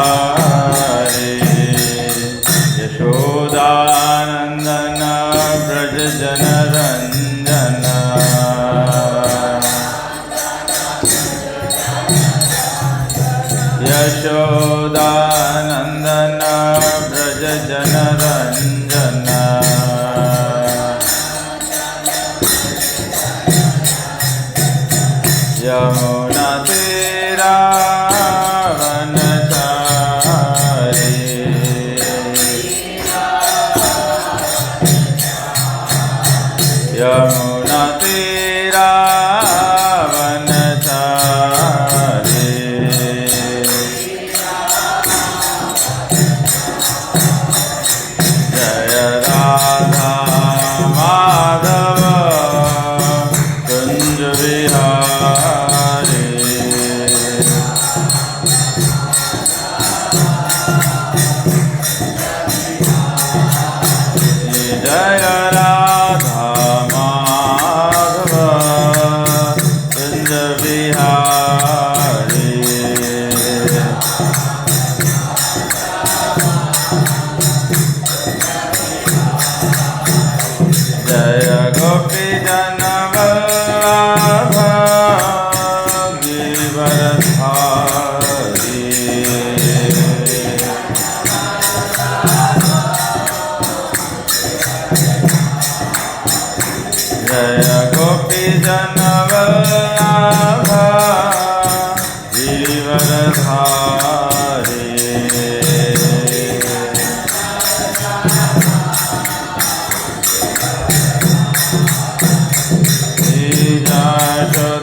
गिरिवरधारी यशोदानंदन व्रज जनरंजन यशोदानंदन व्रज जनरंजन यमुना तेरा यमुना तेरा वनचारी जय राधा माधव कुंज विहारी जय राधा माधव कुंज विहारी जय गोपी जन वल्लभ गिरिवरधारी जय गोपी जन वल्लभ गिरिवरधारी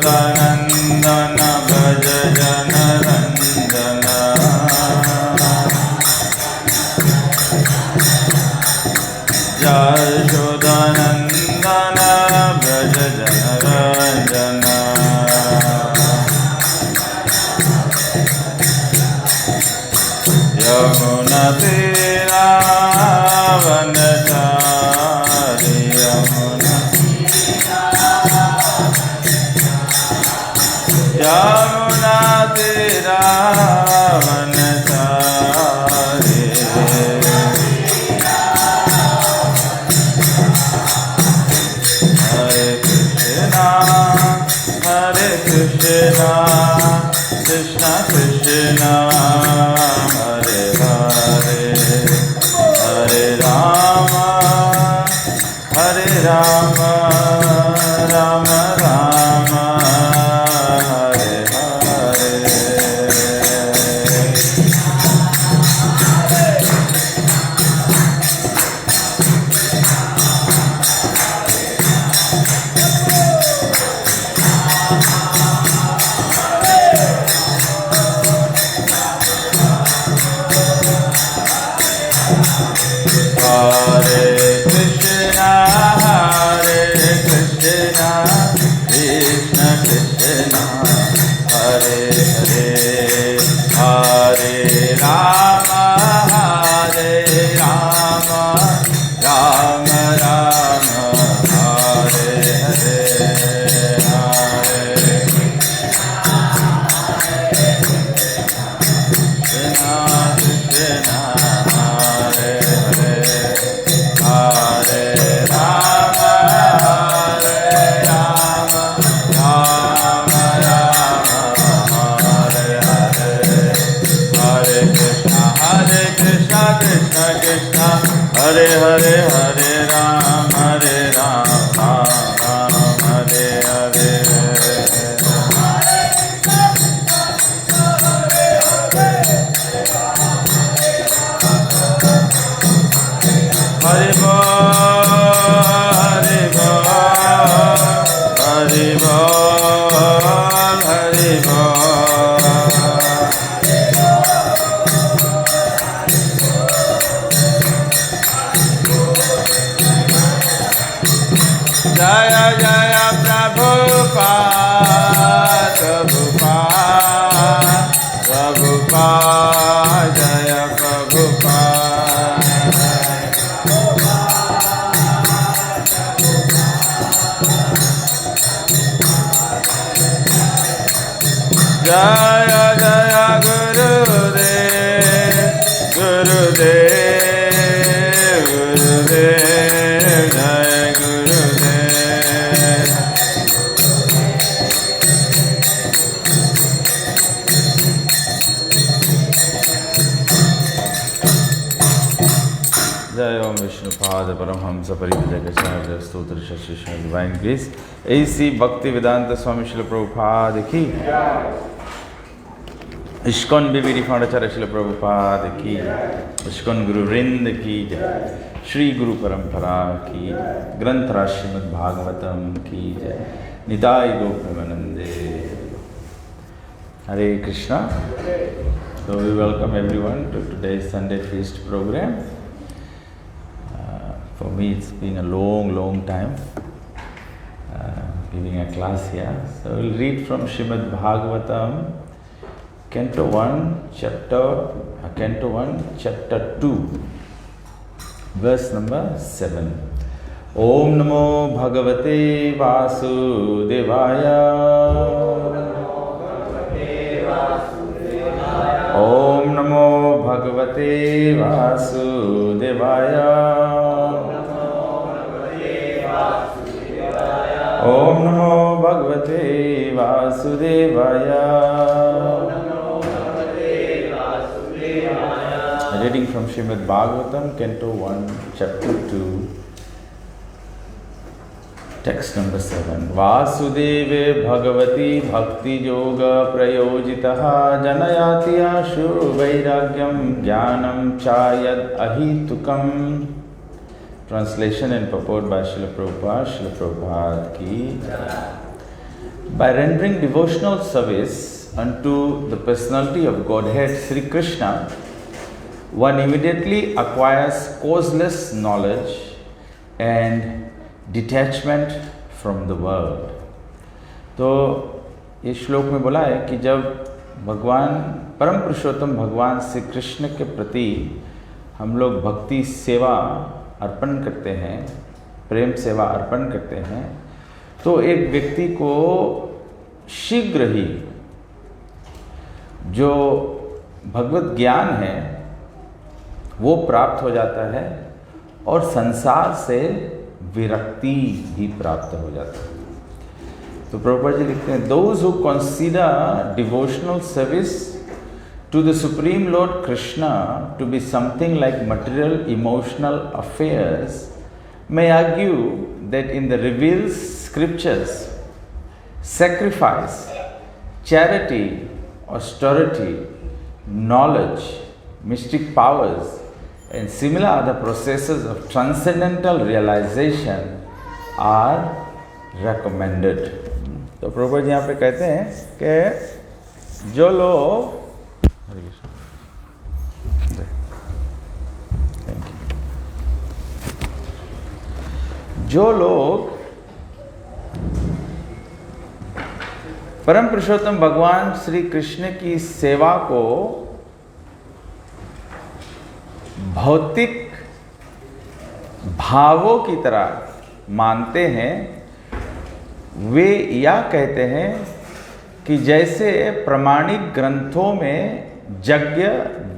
यशोदानंदन भज जनरंजन यशोदानंदन भज जनरंजन यमुना तेरा वनचारी यमुना तेरा वनचारी हरे कृष्णा कृष्णा कृष्णा हरे हरे हरे राम राम राम हरे हरे Hare Krishna Krishna Krishna Hare Hare Hare Rama Rama Rama Hare Hare Hare Krishna Krishna Hare Hare Hare Rama Rama Rama Hare Hare Hare Krishna Krishna Krishna Hare Hare Hare Rama Rama Hare Hare Hare Bol, Hare Bol, Hare Bol, Hare Bol. Jaya Jaya Prabhupada, Prabhupada, Prabhupada, Jaya Prabhupada. जय जय गुरुदेव गुरुदेव गुरुदेव जय गुरुदेव। जय ओम विष्णुपाद परमहंस परिव्राजकाचार्य स्तोत्र शिष्य divine grace ऐसी भक्ति वेदांत स्वामी श्रील प्रभुपाद की, ISKCON बीबी रिफांडाचार्य श्रील प्रभुपाद की, इस्कॉन गुरु वृंद की जय, श्री गुरु परंपरा की, ग्रंथराज श्रीमद् भागवतम की जय, निताय गौ प्रेमानंदे। Hare Krishna. So we welcome everyone to today's Sunday feast program. For me, it's been a long time giving a class here. So we'll read from Srimad Bhagavatam, Canto 1, Chapter 2, verse number 7. Om Namo Bhagavate Vasudevaya. Om Namo Bhagavate Vasudevaya. Om Namo Bhagavate Vasudevaya. Reading from Srimad Bhagavatam, Canto 1, Chapter 2, text number 7. Vasudeve Bhagavati Bhakti Yoga Prayojitaha Janayati Ashu Vairagyam Jnanam Chayad Ahitukam. Translation and purport by Srila Prabhupada ki. By rendering devotional service unto the personality of Godhead Sri Krishna, one immediately acquires causeless knowledge and detachment from the world. तो ये श्लोक में बोला है कि जब भगवान परम पुरुषोत्तम भगवान श्री कृष्ण के प्रति हम लोग भक्ति सेवा अर्पण करते हैं, प्रेम सेवा अर्पण करते हैं, तो एक व्यक्ति को शीघ्र ही जो भगवत ज्ञान है वो प्राप्त हो जाता है और संसार से विरक्ति भी प्राप्त हो जाता है। तो प्रभुपाद जी लिखते हैं, those who consider devotional service to the Supreme Lord Krishna to be something like material emotional affairs may argue that in the revealed scriptures, sacrifice, charity, austerity, knowledge, mystic powers and similar other processes of transcendental realization are recommended. तो प्रभुपाद जी यहाँ पे कहते हैं कि जो लोग जो लोग परम पुरुषोत्तम भगवान श्री कृष्ण की सेवा को भौतिक भावों की तरह मानते हैं, वे यह कहते हैं कि जैसे प्रमाणिक ग्रंथों में यज्ञ,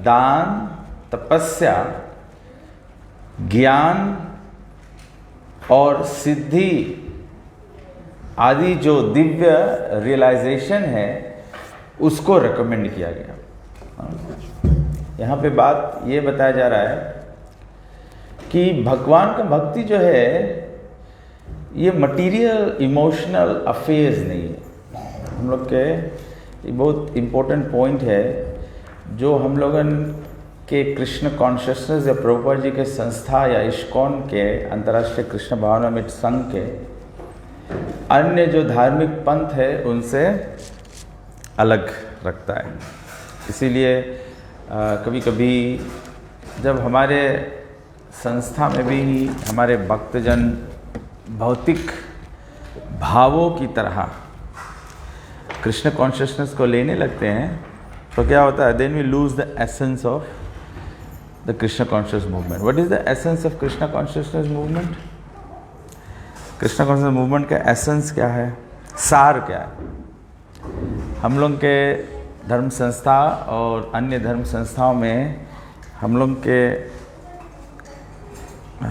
दान, तपस्या, ज्ञान और सिद्धि आदि जो दिव्य रियलाइजेशन है उसको रिकमेंड किया गया। यहाँ पे बात ये बताया जा रहा है कि भगवान का भक्ति जो है ये मटीरियल इमोशनल अफेयर्स नहीं है। हम लोग के ये बहुत इम्पोर्टेंट पॉइंट है जो हम लोगन के कृष्ण कॉन्शियसनेस या प्रभुपाद जी के संस्था या इस्कॉन के अंतर्राष्ट्रीय कृष्ण भावनामृत संघ के अन्य जो धार्मिक पंथ है उनसे अलग रखता है। इसीलिए कभी कभी जब हमारे संस्था में भी हमारे भक्तजन भौतिक भावों की तरह कृष्ण कॉन्शियसनेस को लेने लगते हैं तो क्या होता है, then we lose the essence of the Krishna conscious movement. What is the essence of Krishna consciousness movement? Krishna conscious movement का एसेंस क्या है, सार क्या है? हम लोग के धर्म संस्था और अन्य धर्म संस्थाओं में हम लोग के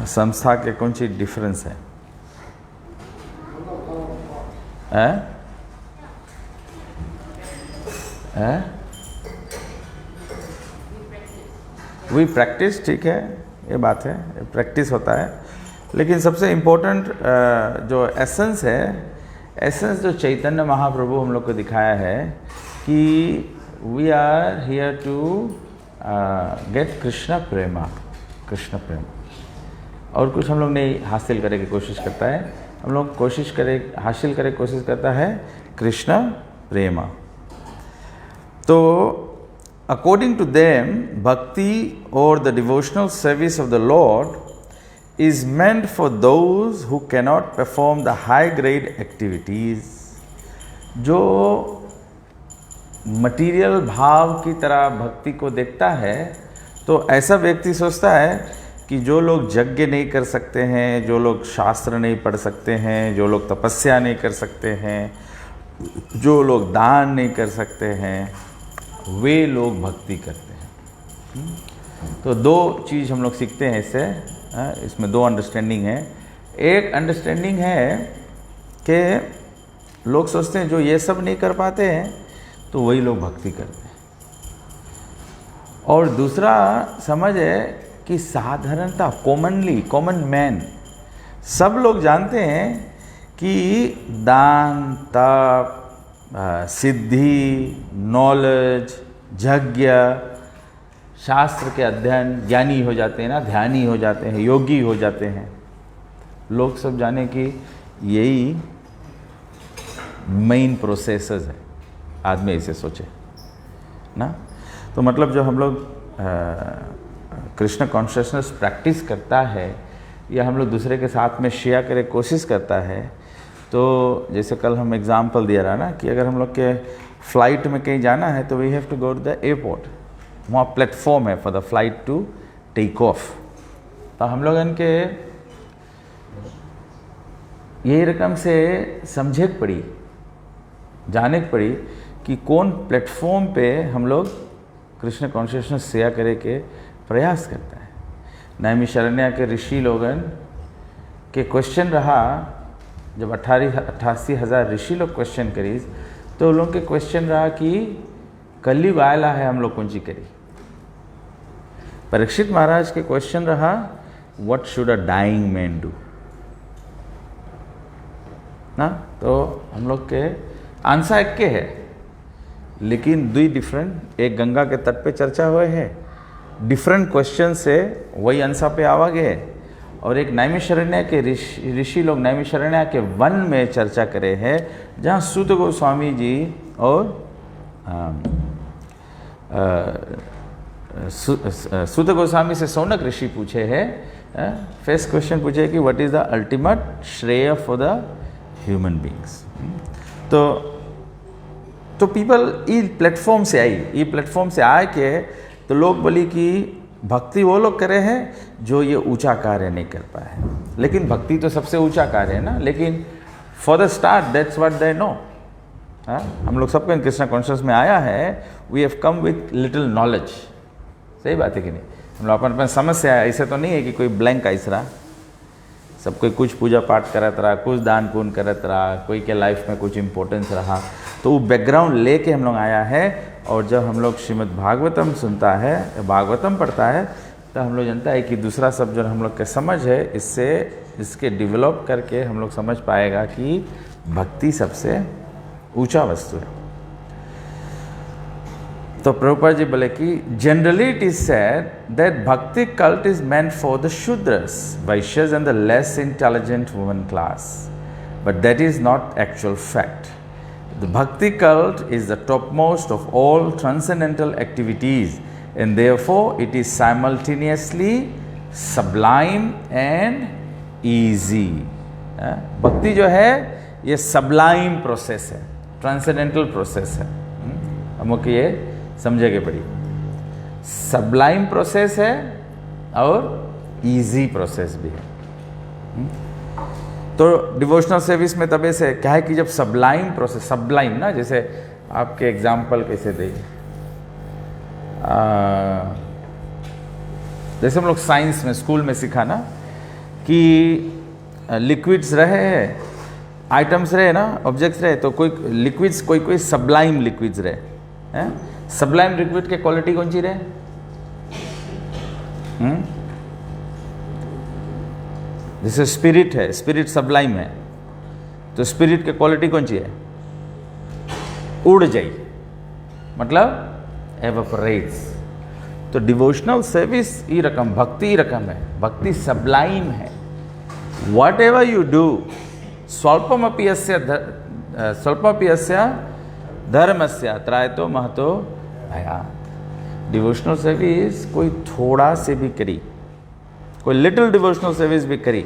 संस्था के कौन सी डिफरेंस है? वी प्रैक्टिस, ठीक है, ये बात है, प्रैक्टिस होता है, लेकिन सबसे इम्पोर्टेंट जो एसेंस है, एसेंस जो चैतन्य महाप्रभु हम लोग को दिखाया है कि we are here to get Krishna prema, Krishna prem. और कुछ हम लोग नहीं हासिल करने की कोशिश करता है, हम लोग हासिल करे कोशिश करता है कृष्ण प्रेमा। तो according to them, bhakti or the devotional service of the Lord is meant for those who cannot perform the high grade activities। जो मटीरियल भाव की तरह भक्ति को देखता है, तो ऐसा व्यक्ति सोचता है कि जो लोग यज्ञ नहीं कर सकते हैं, जो लोग शास्त्र नहीं पढ़ सकते हैं, जो लोग तपस्या नहीं कर सकते हैं, जो लोग दान नहीं कर सकते हैं, वे लोग भक्ति करते हैं। तो दो चीज़ हम लोग सीखते हैं इससे, इसमें दो अंडरस्टैंडिंग है। एक अंडरस्टैंडिंग है कि लोग सोचते हैं जो ये सब नहीं कर पाते हैं तो वही लोग भक्ति करते हैं, और दूसरा समझ है कि साधारणता, कॉमन मैन, सब लोग जानते हैं कि दान, तप, सिद्धि, नॉलेज, यज्ञ, शास्त्र के अध्ययन, ज्ञानी हो जाते हैं ना, ध्यानी हो जाते हैं, योगी हो जाते हैं। लोग सब जाने कि यही मेन प्रोसेसेस है, आदमी ऐसे सोचे ना। तो मतलब जो हम लोग कृष्ण कॉन्शियसनेस प्रैक्टिस करता है या हम लोग दूसरे के साथ में शेयर करे कोशिश करता है, तो जैसे कल हम एग्जाम्पल दिया रहा ना कि अगर हम लोग के फ़्लाइट में कहीं जाना है तो we have to go to the airport, वहाँ प्लेटफॉर्म है for the flight to take off. तो हम लोग इनके यही रकम से समझे पड़ी, जाने पड़ी कि कौन प्लेटफॉर्म पे हम लोग कृष्ण कॉन्शियसनेस शेयर करे के प्रयास करता है। नैमिषारण्य के ऋषि लोगन के क्वेश्चन रहा, जब 88,000 ऋषि लोग क्वेश्चन करी, तो उन लोग के क्वेश्चन रहा कि कलयुग आयला है, हम लोग कौन सी करी। परीक्षित महाराज के क्वेश्चन रहा, what should a dying man do ना। तो हम लोग के आंसर एक के है, लेकिन दो डिफरेंट, एक गंगा के तट पे चर्चा हुए हैं, डिफरेंट क्वेश्चन से वही आंसर पे आवा गए, और एक नैमिषारण्य के ऋषि लोग नैमिषारण्य के वन में चर्चा करे हैं, जहाँ सूत गोस्वामी जी और सूत गोस्वामी से सौनक ऋषि पूछे हैं, फर्स्ट क्वेश्चन पूछे कि व्हाट इज द अल्टीमेट श्रेय फॉर द ह्यूमन बींग्स। तो पीपल ई प्लेटफॉर्म से आए के तो लोग बोली कि भक्ति वो लोग करे हैं जो ये ऊंचा कार्य नहीं कर पाए, लेकिन भक्ति तो सबसे ऊंचा कार्य है ना। लेकिन for the start that's what they know. हम लोग सबको कृष्ण कॉन्शियस में आया है, we have come with little knowledge. सही बात है कि नहीं? हम लोग अपन समझ से आया, ऐसे तो नहीं है कि कोई ब्लैंक आइस रहा, सब कोई कुछ पूजा पाठ करत रहा, कुछ दान पुण्य करत रहा, कोई के लाइफ में कुछ इंपॉर्टेंस रहा, तो वो बैकग्राउंड लेके हम लोग आया है। और जब हम लोग श्रीमद् भागवतम सुनता है, भागवतम पढ़ता है, तो हम लोग जानता है कि दूसरा सब जो हम लोग के समझ है, इसके डेवलप करके हम लोग समझ पाएगा कि भक्ति सबसे ऊंचा वस्तु है। तो प्रभुपाद जी बोले कि generally it is said that bhakti cult is meant for the shudras, vaishyas and the less intelligent women class, but that is not actual fact. The Bhakti cult is the topmost of all transcendental activities, and therefore it is simultaneously sublime and easy. भक्ति जो है ये sublime process है, transcendental process है। हम लोग ये समझेंगे पड़ी, sublime process है और easy process भी है। तो डिवोशनल सर्विस में तब ऐसे क्या है कि जब सब्लाइम प्रोसेस, सब्लाइम ना, जैसे आपके एग्जाम्पल कैसे दें? जैसे हम लोग साइंस में स्कूल में सीखा ना कि लिक्विड्स रहे हैं, आइटम्स रहे ना, ऑब्जेक्ट्स रहे, तो कोई लिक्विड्स कोई सबलाइम लिक्विड्स रहे हैं। सबलाइम लिक्विड के क्वालिटी कौन सी रहे? जैसे स्पिरिट है, स्पिरिट सबलाइम है, तो स्पिरिट के क्वालिटी कौन सी है? उड़ जाई, मतलब एवपोरेट्स। तो डिवोशनल सर्विस ई रकम, भक्ति रकम है, भक्ति सबलाइम है। वॉट एवर यू डू, स्वल्पमपि यस्य धर्मस्य त्रायतो महतो भया। डिवोशनल सर्विस कोई थोड़ा से भी करी, कोई लिटिल डिवोशनल सर्विस भी करी,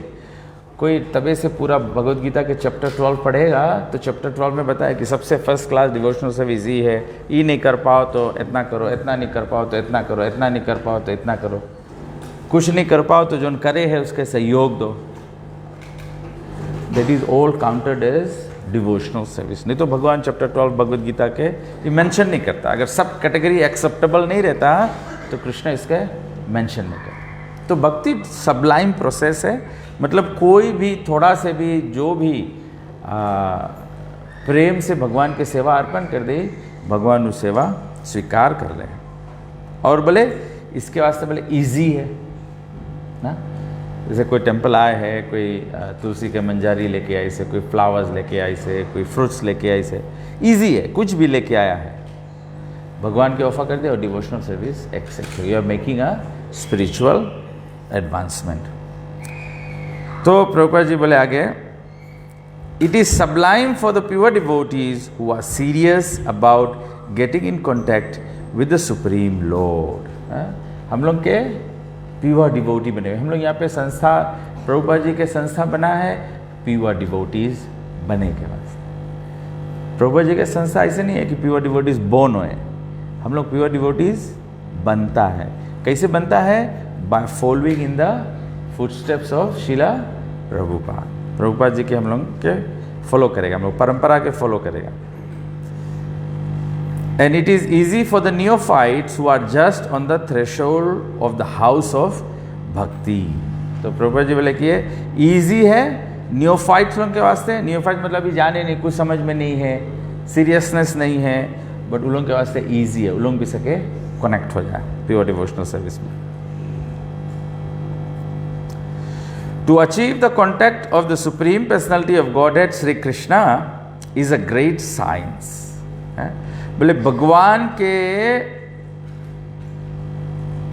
कोई तबे से पूरा भगवद गीता के चैप्टर 12 पढ़ेगा तो चैप्टर 12 में बताया कि सबसे फर्स्ट क्लास डिवोशनल सर्विस ये है, ये नहीं कर पाओ तो इतना करो, इतना नहीं कर पाओ तो इतना करो, इतना नहीं कर पाओ तो इतना करो, कुछ नहीं कर पाओ तो जो करे है उसके सहयोग दो। That is all counted as devotional service. नहीं तो भगवान चैप्टर 12 भगवद गीता के ये मेंशन नहीं करता। अगर सब कैटेगरी एक्सेप्टेबल नहीं रहता तो कृष्ण इसके मेंशन नहीं करता। तो भक्ति सबलाइम प्रोसेस है, मतलब कोई भी थोड़ा से भी जो भी प्रेम से भगवान की सेवा अर्पण कर दे, भगवान उस सेवा स्वीकार कर ले। और बोले इसके वास्ते बोले इजी है ना, जैसे कोई टेम्पल आए है, कोई तुलसी के मंजारी लेके आई से, कोई फ्लावर्स लेके आई से, कोई फ्रूट्स लेके आई से, इजी है, कुछ भी लेके आया है, भगवान के ऑफर कर दे और devotional service accept. You are making a spiritual advancement. तो प्रभुपाद जी बोले आगे, it is sublime for the pure devotees who are serious about getting in contact with the supreme Lord. हम लोग के प्योर डिवोटी बने हुए, हम लोग यहाँ पे संस्था, प्रभुपाद जी के संस्था बना है प्योर डिवोटीज बने के वास्ते। प्रभुपाद जी के संस्था ऐसे नहीं है कि प्योर डिवोटीज बोर्न होए, हम लोग प्योर डिवोटीज बनता है। कैसे बनता है? By following in the footsteps of शिला प्रभुपाद। प्रभुपाद जी के हम लोग के फॉलो करेगा, हम लोग परंपरा के फॉलो करेगा। And it is easy for the neophytes who are just on the threshold of the house of bhakti। तो प्रभुपाद जी बोले कि ये ईजी है नियोफाइट्स लोगों के वास्ते। नियोफाइट मतलब अभी जाने नहीं, कुछ समझ में नहीं है, सीरियसनेस नहीं है, बट उन लोगों के वास्ते ईजी है, उन लोग भी सके कनेक्ट हो जाए प्योर डिवोशनल सर्विस में। To achieve the contact of the Supreme Personality of Godhead Sri Krishna is a great science। बोले भगवान के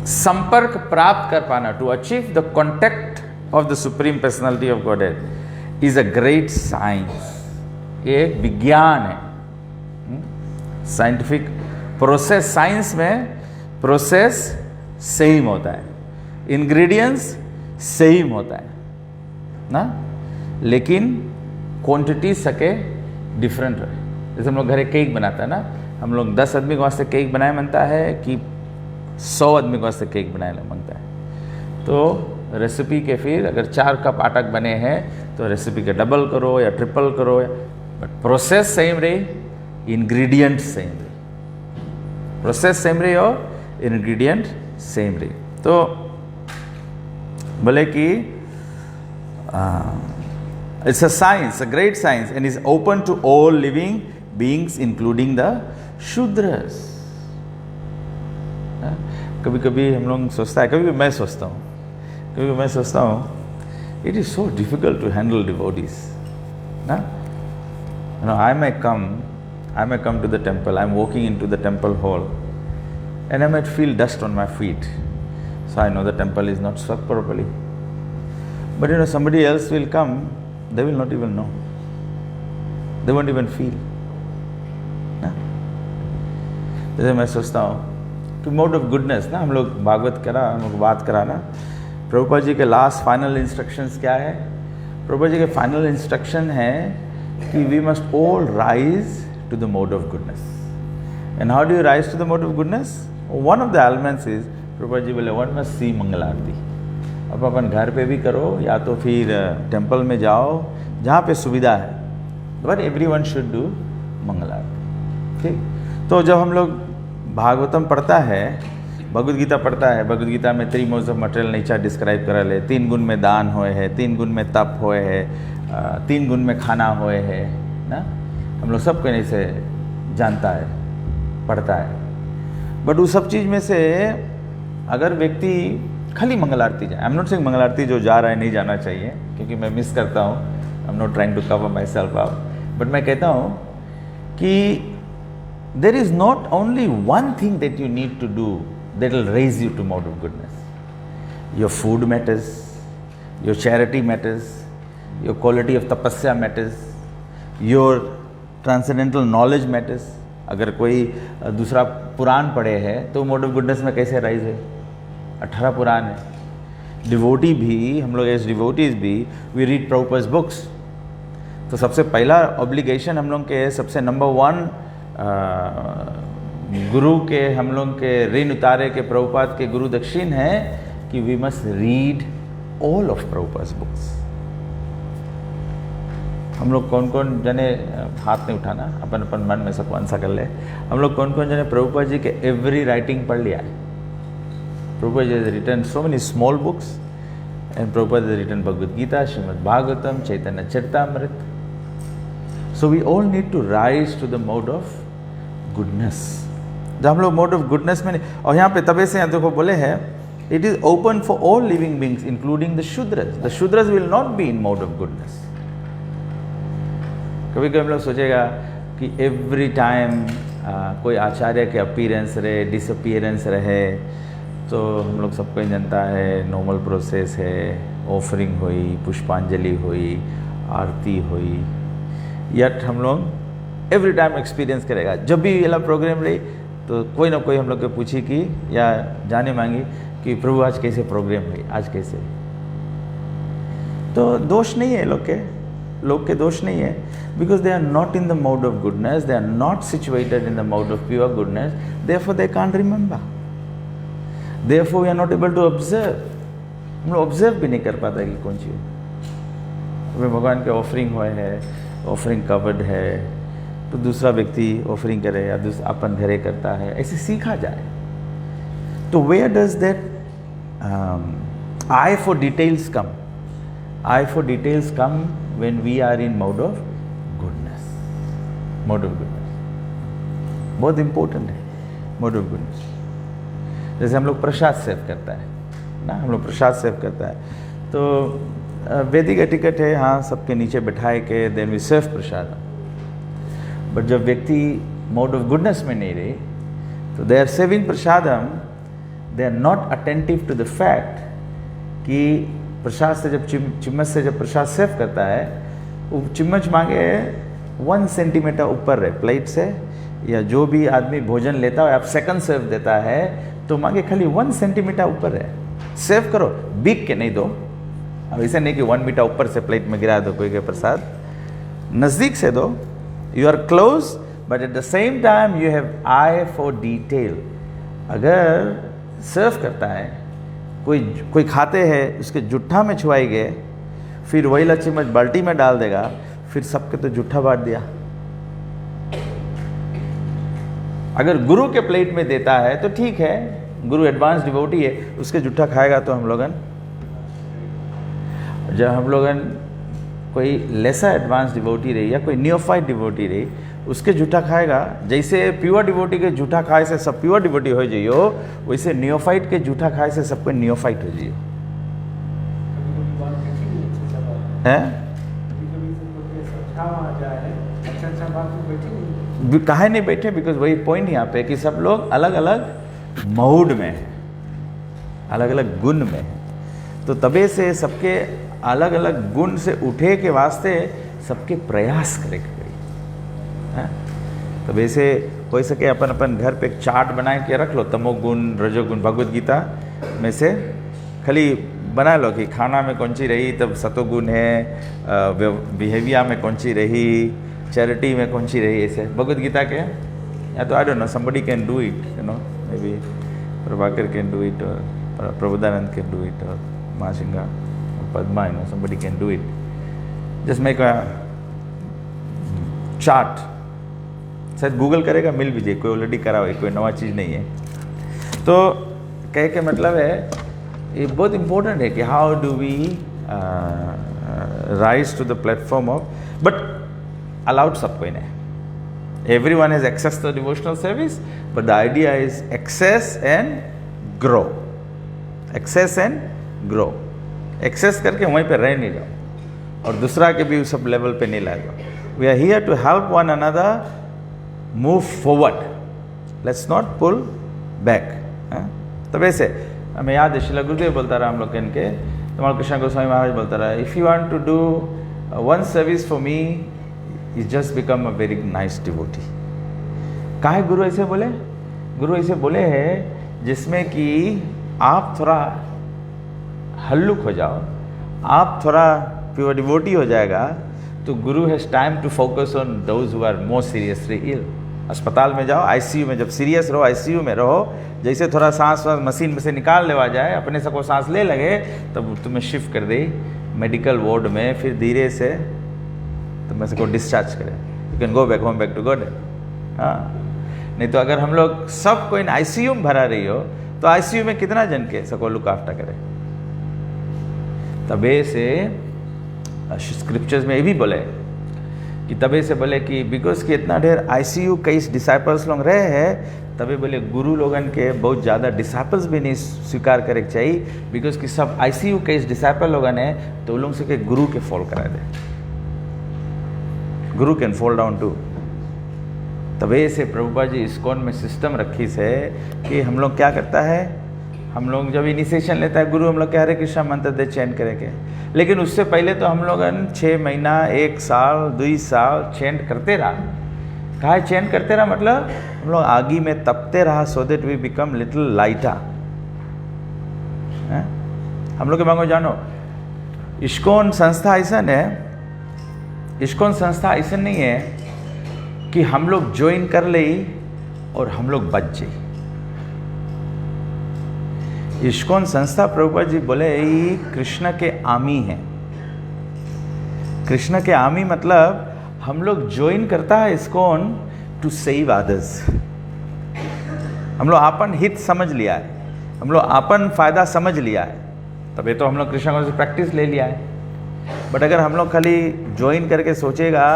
संपर्क प्राप्त कर पाना, to achieve the contact of the supreme personality of Godhead is a great science. ये एक विज्ञान है, साइंटिफिक प्रोसेस। साइंस में प्रोसेस सेम होता है, इंग्रेडिएंट्स सेम होता है ना, लेकिन क्वांटिटी सके डिफरेंट है। जैसे हम लोग घर एक केक बनाता है ना, हम लोग 10 आदमी के वास्ते केक बनाए मांगता है कि 100 आदमी के वास्ते केक बनाए मांगता है। तो रेसिपी के फिर अगर 4 कप आटा बने हैं तो रेसिपी के डबल करो या ट्रिपल करो, बट प्रोसेस सेम रही, इंग्रेडिएंट सेम रही, प्रोसेस सेम रही और इंग्रेडिएंट सेम रही। तो बोले कि it's a science, a great science, and is open to all living beings including the Shudras। कभी कभी हम लोग सोचता है, कभी मैं सोचता हूँ, it is so difficult to handle devotees ना। You know, I may come to the temple, I'm walking into the temple hall and I might feel dust on my feet, so I know the temple is not swept properly, but you know, somebody else will come, they will not even know, they won't even feel ना। जैसे मैं सोचता हूँ to mode of goodness ना, हम लोग भागवत करा, हम लोग बात करा ना, प्रभुपाद जी के लास्ट फाइनल इंस्ट्रक्शंस क्या है? प्रभुपाद जी के फाइनल इंस्ट्रक्शन है कि we must all rise to the mode of goodness. And how do you rise to the mode of goodness? One of the elements is, Prabhupada ji बोले, वन मस्ट सी मंगल आरती। अब अपन घर पे भी करो या तो फिर टेम्पल में जाओ जहाँ पे सुविधा है, बट एवरीवन शुड डू मंगल आरती। ठीक। तो जब हम लोग भागवतम पढ़ता है, भगवद गीता पढ़ता है, भगवद गीता में 3 modes of material nature describe करल है, 3 गुण में दान होए है, 3 गुण में तप होए है, 3 गुण में खाना होए है ना। हम लोग सब कहने से जानता है, पढ़ता है। बट उस सब चीज़ में से अगर व्यक्ति खाली मंगल आरती जाए, आई एम नॉट सेइंग मंगल आरती जो जा रहा है नहीं जाना चाहिए, क्योंकि मैं मिस करता हूँ, I am not trying to cover myself out, but मैं कहता हूँ कि there is not only one thing that you need to do that will raise you to mode of goodness. Your food matters, your charity matters, your quality of tapasya matters, your transcendental knowledge matters. अगर कोई दूसरा पुराण पढ़े है तो mode of goodness में कैसे rise है? 18 पुराण है। डिवोटी भी, हम लोग एज डिवोटीज भी, वी रीड प्रभुपाद बुक्स। तो सबसे पहला ऑब्लिगेशन हम लोग के, सबसे नंबर 1 गुरु के, हम लोग के ऋण उतारे के प्रभुपाद के गुरु दक्षिण है कि we must read all of Prabhupada books. हम लोग कौन कौन जने, हाथ नहीं उठाना, अपन अपन मन में सब आंसर कर ले, हम लोग कौन कौन जने प्रभुपाद जी के एवरी राइटिंग पढ़ लिया है? Prabhupada ji has written so many small books and Prabhupada has written Bhagavad Gita, Shrimad Bhagavatam, Chaitanya Charitamrita. So we all need to rise to the mode of goodness. जब हम लोग मोड ऑफ गुडनेस में, और यहाँ पे तबे से यहाँ देखो बोले हैं, it is open for all living beings including the Shudras. The Shudras will not be in mode of goodness. कभी कभी हम लोग सोचेगा कि एवरी टाइम कोई आचार्य के अपीयरेंस रहे, डिसअपीयरेंस रहे, तो हम लोग सबको जानता है नॉर्मल प्रोसेस है, ऑफरिंग हुई, पुष्पांजलि हुई, आरती हुई, यट हम लोग एवरी टाइम एक्सपीरियंस करेगा। जब भी ये प्रोग्राम रही तो कोई ना कोई हम लोग को पूछी कि, या जाने मांगी कि प्रभु आज कैसे प्रोग्राम हुई, आज कैसे। तो दोष नहीं है लोग के दोष नहीं है, because they are not in the mode of goodness, they are not situated in the mode of pure goodness, therefore they can't remember, therefore we are not able to observe. हम लोग ऑब्जर्व भी नहीं कर पाता कि कौन चीज़ भगवान के ऑफरिंग हुए है, ऑफरिंग कवर्ड है, तो दूसरा व्यक्ति ऑफरिंग करे या अपन घरे करता है, ऐसे सीखा जाए। तो where does that eye for details come? Eye for details come when we are in mode of goodness. Mode of goodness बहुत इंपॉर्टेंट है। मोड ऑफ गुडनेस, जैसे हम लोग प्रसाद सेव करता है ना, हम लोग प्रसाद सेव करता है, तो वैदिक एटिकेट है, हाँ, सबके नीचे बैठाए के then we serve prasad. But जब व्यक्ति मोड ऑफ गुडनेस में नहीं रहे, तो they are saving prasadam, they are not attentive to the fact कि प्रसाद से जब चिम्मच से जब प्रसाद सेव करता है, वो चिम्मच मांगे 1 सेंटीमीटर ऊपर रहे प्लेट से, या जो भी आदमी भोजन लेता है, आप सेकंड सेव देता है तो मांगे खाली 1 सेंटीमीटर ऊपर है। सेव करो, बीक के नहीं दो। अब ऐसे नहीं कि 1 मीटर ऊपर से प्लेट में गिरा दो कोई के प्रसाद, नज़दीक से दो। You are close but at the same time you have eye for detail. अगर सर्व करता है, कोई खाते हैं, उसके जुट्ठा में छुआई गए, फिर वही चम्मच बाल्टी में डाल देगा, फिर सबके तो जुट्ठा बांट दिया। अगर गुरु के प्लेट में देता है तो ठीक है, गुरु एडवांस डिवोटी है, उसके जुट्ठा खाएगा तो हम लोगन, जब हम लोगन कोई लेसा एडवांस डिवोटी रही या कोई नियोफाइट डिवोटी रही, उसके जूठा खाएगा। जैसे प्योर डिवोटी के जूठा खाए से सब प्योर डिवोटी हो जाइयो, वैसे नियोफाइट के जूठा खाए से सबको नियोफाइट हो जाइयो। काहे नहीं बैठे? बिकॉज वही पॉइंट यहाँ पे कि सब लोग अलग अलग मूड में है, अलग अलग गुण में है, तो तबे से सबके अलग अलग गुण से उठे के वास्ते सबके प्रयास करे है। तो वैसे हो सके अपन अपन घर पे एक चार्ट बना के रख लो, तमोगुण, रजोगुण, भगवद गीता में से खाली बना लो कि खाना में कौन सी रही, तब सतोगुण है, बिहेवियर में कौन सी रही, चैरिटी में कौन सी रही, ऐसे भगवद गीता के। या तो I don't know, somebody can do it, you know, may be Prabhakar can do it, और प्रबोधानंद कैन डू इट, और महासिंगा, Padma, you know, somebody can do it. Just make a chart, शायद गूगल करेगा मिल भी जाए, कोई ऑलरेडी करा हुआ, कोई नवा चीज़ नहीं है। तो कह के मतलब है ये बहुत इम्पोर्टेंट है कि how do we rise to the platform of, but allowed सबको ही नहीं। Everyone has access to devotional service, but the idea is access and grow. Access and grow. Access करके वहीं पे रह नहीं जाओ और दूसरा के भी सब लेवल पे नहीं ला जाओ। We are here to help one another move forward. Let's not pull back. तब ऐसे हमें याद है श्रील गुरुदेव बोलता रहा हम लोग के तमाल कृष्ण गोस्वामी महाराज बोलता रहा, if you want to do one service for me, You just become a very nice devotee. काहे गुरु ऐसे बोले? गुरु ऐसे बोले हैं जिसमें कि आप थोड़ा हल्लुक हो जाओ, आप थोड़ा प्योर डिवोटी हो जाएगा, तो guru has time to focus on those who are more seriously ill. अस्पताल में जाओ, आईसीयू में, जब सीरियस रहो आईसीयू में रहो, जैसे थोड़ा सांस वास मशीन में से निकाल लेवा जाए, अपने से को सांस ले लगे, तब तुम्हें शिफ्ट कर दे मेडिकल वार्ड में, फिर धीरे से तो मैं को डिस्चार्ज करें, you can go back home, back to God. हाँ, नहीं तो अगर हम लोग सब कोई आईसीयू में भरा रही हो तो आईसीयू में कितना जन के सको लुक आफ्टर करे। तबे से स्क्रिप्चर्स में ये भी बोले कि तबे से बोले कि बिकॉज कि इतना ढेर आईसीयू कई डिसाइपल्स लोग रहे हैं, तबे बोले गुरु लोगन के बहुत ज़्यादा डिसाइपल्स भी नहीं स्वीकार करे चाहिए, बिकॉज कि सब आईसीयू कई डिसाइपल लोगन है तो उन लोग से के गुरु के फॉल करा दे, गुरु कैन फॉल डाउन टू। तबे से प्रभुपाद जी इस्कॉन में सिस्टम रखी से कि हम लोग क्या करता है, हम लोग जब इनिशिएशन लेता है गुरु, हम लोग क्या हरे कृष्णा मंत्र दे चैन करेंगे, लेकिन उससे पहले तो हम लोग 6 महीना 1 साल 2 साल चैन करते रहा। कहा चैन करते रहा मतलब हम लोग आगी में तपते रहा, so that we become little lighter. हम लोग के मांगो जानो इस्कॉन संस्था ऐसा है, इस्कॉन संस्था ऐसा नहीं है कि हम लोग ज्वाइन कर ले और हम लोग बच जाए। इस्कॉन संस्था प्रभुपाद जी बोले ये कृष्ण के आमी हैं। कृष्ण के आमी मतलब हम लोग ज्वाइन करता है इस्कॉन टू सेव अदर्स। हम लोग आपन हित समझ लिया है, हम लोग आपन फायदा समझ लिया है, तभी तो हम लोग कृष्ण से प्रैक्टिस ले लिया है। बट अगर हम लोग खाली ज्वाइन करके सोचेगा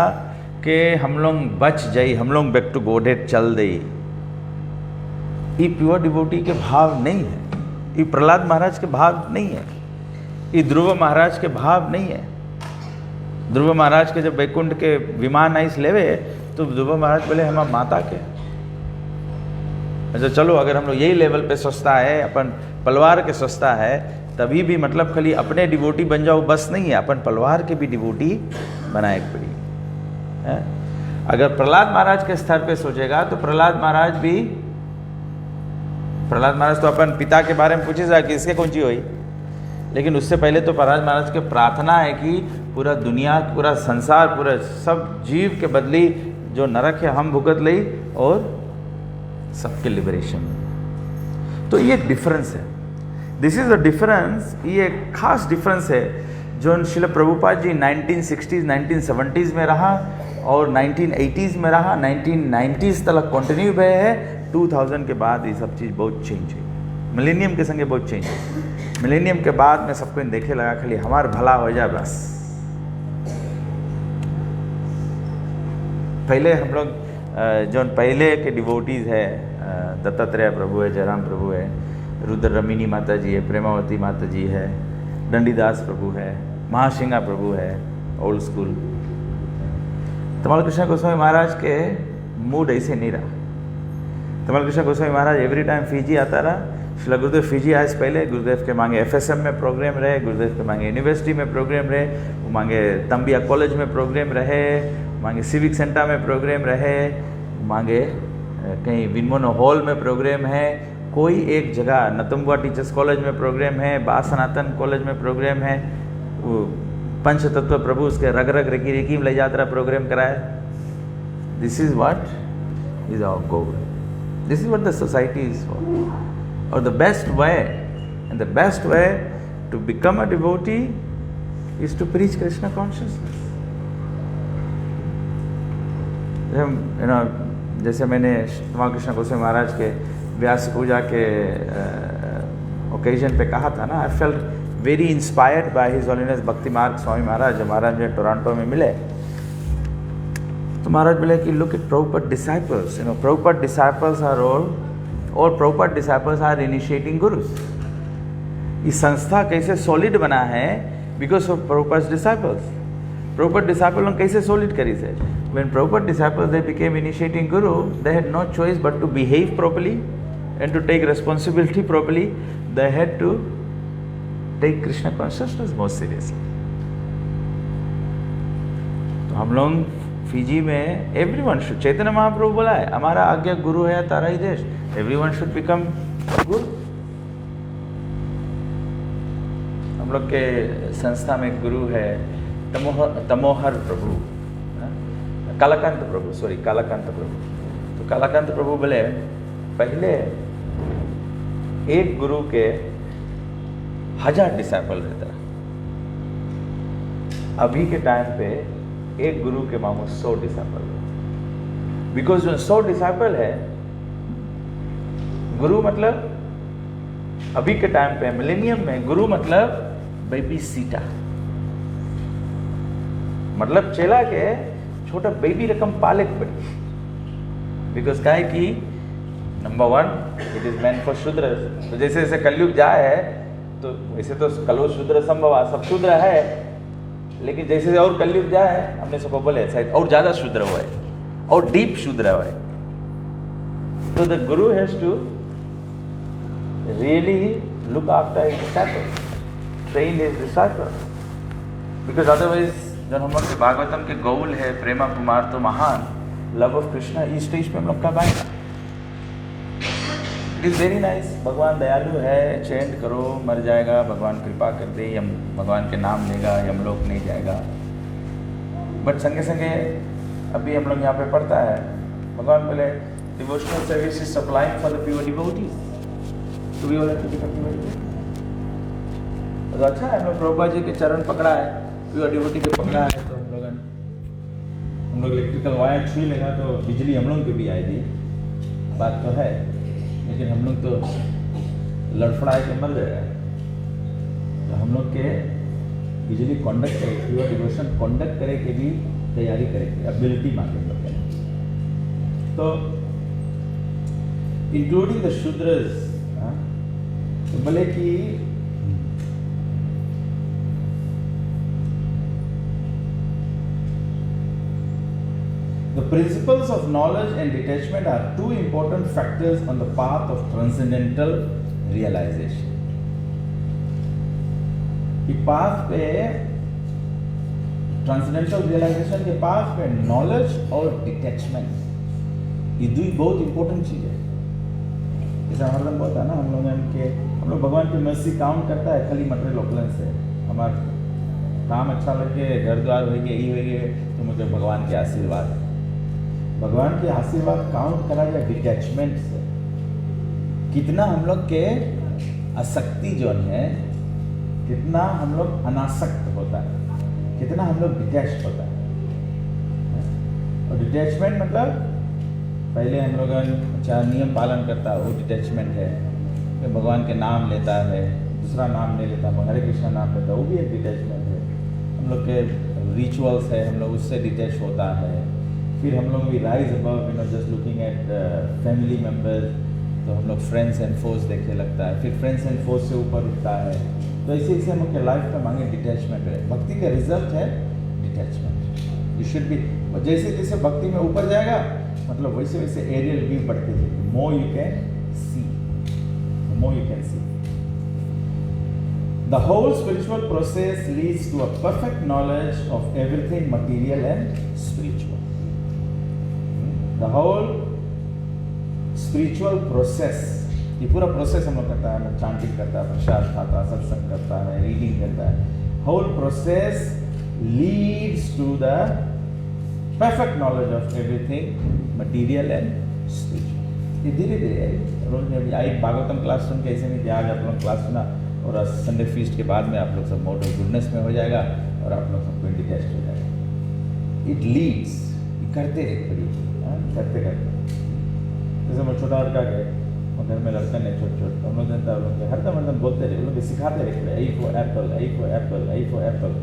कि हम लोग बच जाए, हम लोग बैक टू गॉडहेड चल दे, ये प्योर डिवोटी के भाव नहीं है, ये प्रहलाद महाराज के भाव नहीं है, ये ध्रुव महाराज के भाव नहीं है। ध्रुव महाराज के जब वैकुंठ के विमान आइस लेवे तो ध्रुव महाराज बोले हम माता के, अच्छा चलो अगर हम लोग यही लेवल पे सोचता है, अपन पलवार के सोचता है, तभी भी मतलब खाली अपने डिवोटी बन जाओ बस नहीं है, अपन पलवार के भी डिवोटी बनाए पड़ी है। अगर प्रहलाद महाराज के स्तर पे सोचेगा तो प्रहलाद महाराज तो अपन पिता के बारे में पूछेगा कि इसके कौन सी हुई, लेकिन उससे पहले तो प्रहलाद महाराज की प्रार्थना है कि पूरा दुनिया, पूरा संसार, पूरा सब जीव के बदली जो नरक है हम भुगत ले और सबके लिबरेशन। तो ये डिफरेंस है, दिस इज द डिफरेंस, ये एक खास डिफरेंस है जो श्रील प्रभुपाद जी 1960s 1970s में रहा और 1980s में रहा, 1990s तक कंटिन्यू हुए है। 2000 के बाद ये सब चीज़ बहुत चेंज हुई, मिलेनियम के संगे बहुत चेंज हुई। मिलेनियम के बाद में सबको देखे लगा खाली हमार भला हो जाए बस। पहले हम लोग जो पहले के डिवोटीज़ है, दत्तात्रेय प्रभु है, जयराम प्रभु है, रुद्र रमिनी माता जी है, प्रेमावती माता जी है, दंडीदास प्रभु है, महासिंगा प्रभु है, ओल्ड स्कूल। तमाल कृष्ण गोस्वामी महाराज के मूड ऐसे नहीं रहा। तमाल कृष्ण गोस्वामी महाराज एवरी टाइम फीजी आता रहा। श्रील गुरुदेव फीजी आए से पहले गुरुदेव के मांगे एफएसएम में प्रोग्राम रहे, गुरुदेव के मांगे यूनिवर्सिटी में प्रोग्राम रहे, वो मांगे तंबिया कॉलेज में प्रोग्राम रहे, मांगे सिविक सेंटर में प्रोग्राम रहे, मांगे कहीं विनमोनो हॉल में प्रोग्राम है, कोई एक जगह नतुंगवा टीचर्स कॉलेज में प्रोग्राम है, बा सनातन कॉलेज में प्रोग्राम है, वो पंच तत्व प्रभु उसके रग रग रेकी रेकी में ले जाता रहा प्रोग्राम कराए। This is what is our goal, this is what the society is for. और the best way and the best way to become a devotee is to preach Krishna consciousness. जैसे मैंने तमाल कृष्ण गोस्वामी महाराज के व्यास पूजा के ओकेजन पे कहा था ना, I felt very inspired by his holiness भक्ति मार्ग स्वामी महाराज। जब महाराज मुझे टोरंटो में मिले तो महाराज बोले कि look at Prabhupada disciples, you know, Prabhupada disciples are और Prabhupada disciples are initiating gurus. इस संस्था कैसे सॉलिड बना है because of Prabhupada disciples. Prabhupada disciple कैसे सॉलिड करी से, when Prabhupada disciples they became initiating guru, they had no choice but to behave properly and to take responsibility properly. They had to take Krishna consciousness more seriously. तो हम लोग Fiji में everyone should, Chaitanya Mahaprabhu बोला है हमारा आज्ञा गुरु है तारा ही देश, everyone should become guru. हम लोग के संस्था में गुरु है तमोहर प्रभु, कालाकांत प्रभु, कालाकांत प्रभु। तो कालाकांत प्रभु बोले पहले एक गुरु के 1000 डिसाइपल रहता है, अभी के टाइम पे एक गुरु के मामू 100 डिसाइपल। बिकॉज जो 100 डिसाइपल है, गुरु मतलब अभी के टाइम पे मिलेनियम में गुरु मतलब बेबी सीटा, मतलब चेला के छोटा बेबी रकम पाले पड़ी। बिकॉज क्या है कि number 1 it is meant for शूद्र। तो जैसे जैसे कलयुग जाए है तो वैसे तो कलो शूद्र संभव, सब शूद्र है, लेकिन जैसे जैसे और कलयुग जाए हमने सबको बोले शायद और ज्यादा शूद्र हुआ है और डीप शूद्र हुआ है। तो the guru has to really look after his disciple, train his disciple, because otherwise जब हम लोग के भागवतम के गौल है प्रेमा कुमार तो महान, लव ऑफ कृष्णा, इस स्टेज पे हम लोग कब आएगा? इट इज़ वेरी नाइस, भगवान दयालु है, चैंट करो, मर जाएगा, भगवान कृपा कर दे, हम भगवान के नाम लेगा, यमलोक नहीं जाएगा। बट संगे संगे अभी हम लोग यहाँ पे पढ़ता है भगवान बोले devotional service is supplying for the pure devotees to be all to become pure devotee. तो अच्छा है, हम लोग प्रभुपाद जी के चरण पकड़ा है, प्योर डिवोटी के पकड़ा है, तो हम लोग इलेक्ट्रिकल वायर छू लेगा तो बिजली हम लोग की भी आएगी, बात तो है, लेकिन हम लोग तो लड़फड़ाए के मर जाएगा। तो हम लोग के बिजली कॉन्डक्ट करे, प्योर डिवोशन कॉन्डक्ट करे के भी तैयारी करेंगे, एबिलिटी मांगे हम लोग। तो इंक्लूडिंग द शूद्रस, तो बोले कि the principles of knowledge and detachment are two important factors on the path of transcendental realization. इस पाथ पे, ट्रांसेंडेंटल रियलाइजेशन के पाथ पे नॉलेज और डिटैचमेंट, ये दो बहुत इंपॉर्टेंट चीज है। जैसा हरदम बोलता है ना, हम लोग भगवान की मर्सी काउंट करता है खाली मटेरियल ऑपुलेंस से, हमारा काम अच्छा लगे, घर द्वार हो गए, ये हो गए, तो मुझे भगवान के आशीर्वाद है। भगवान के आशीर्वाद काउंट करा जाए डिटैचमेंट से, कितना हम लोग के आसक्ति जो है, कितना हम लोग अनासक्त होता है, कितना हम लोग डिटैच होता है। और डिटैचमेंट मतलब पहले हम लोग अच्छा नियम पालन करता है, वो डिटैचमेंट है। फिर भगवान के नाम लेता है, दूसरा नाम नहीं लेता, हरे कृष्ण नाम लेता है, वो भी एक डिटैचमेंट है। हम लोग के रिचुअल्स है, हम लोग उससे डिटैच होता है। फिर हम लोग भी rise above, you know, just looking at family members, तो हम लोग फ्रेंड्स एंड फोर्स देखने लगता है, फिर फ्रेंड्स एंड फोर्स से ऊपर उठता है। तो ऐसे ऐसे हम लोग के लाइफ में मांगे डिटैचमेंट है। भक्ति का रिजल्ट है डिटैचमेंट। यू शुड बी, जैसे जैसे भक्ति में ऊपर जाएगा मतलब वैसे वैसे एरियल व्यू बढ़ते जाएंगे, more you can see, more you can see. The whole spiritual process leads to a perfect knowledge of everything material and spiritual. The whole spiritual process, ये पूरा प्रोसेस हम लोग करता है, हम चांटिंग करता है, प्रसाद खाता है, सत्संग करता है, रीडिंग करता है, whole process leads to the perfect knowledge of everything material and spiritual। ये धीरे धीरे रोज में आई भागवतम क्लास सुन के ऐसे नहीं कि आज आप लोग क्लास सुना और आज संडे फीस्ट के बाद में आप लोग सब मोड ऑफ गुडनेस में हो जाएगा और आप लोग सब ट्वेंटी टेस्ट हो जाएगा। इट लीड्स, करते रहे, करते करते जैसे मैं छोटा लड़का गए और घर में लड़का नहीं छोटे तो हम लोग जनता लोग हरदम बोलते रहे, वो लोग सिखाते रहे A for apple, A for apple, A for apple।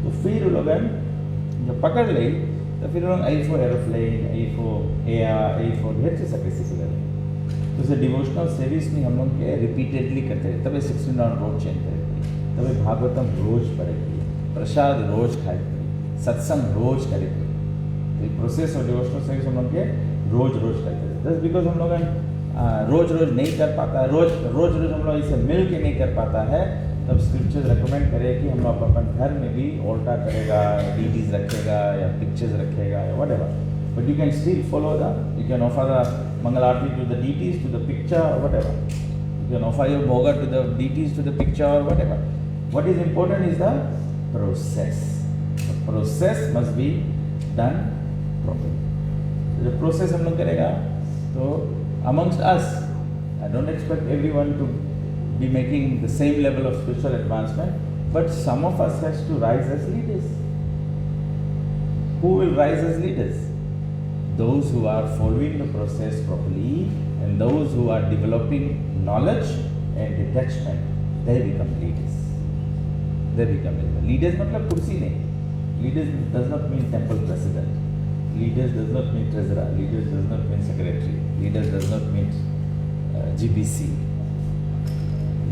तो फिर वो लोग जब पकड़ ली तो फिर उन्होंने A for aeroplane, A for air, A for ढेर चीज़ किसी को तो उसे डिवोशनल सर्विस में हम लोग के रिपीटेडली करते रहे, तभी 16 राउंड रोज चेंज करेगी, तभी भागवतम रोज पढ़ेगी, प्रसाद रोज खाएगी, सत्संग रोज करेगी। तो ये प्रोसेस ऑफ डिवोशनल सर्विस हम लोग के रोज करते थे। जस्ट बिकॉज हम लोग रोज नहीं कर पाता, रोज हम लोग इसे मिल के नहीं कर पाता है, तब स्क्रिप्चर्स रेकमेंड करे कि हम लोग अपन घर में भी ऑल्टा करेगा, डीटीज रखेगा या पिक्चर्स रखेगा या whatever, but you can still follow the, you can offer the mangal aarti to the deities, to the picture, whatever, you can offer your bhoga to the deities, to the picture, whatever. What is important is the process, the process must be done properly. जब process हम लोग करेगा तो amongst us, I don't expect everyone to be making the same level of spiritual advancement, but some of us has to rise as leaders. Who will rise as leaders? Those who are following the process properly and those who are developing knowledge and detachment, they become leaders. They become leaders. Leaders मतलब कुर्सी नहीं. Leaders does not mean temple president. Leaders does not mean treasurer. Leaders does not mean secretary. Leaders does not mean GBC.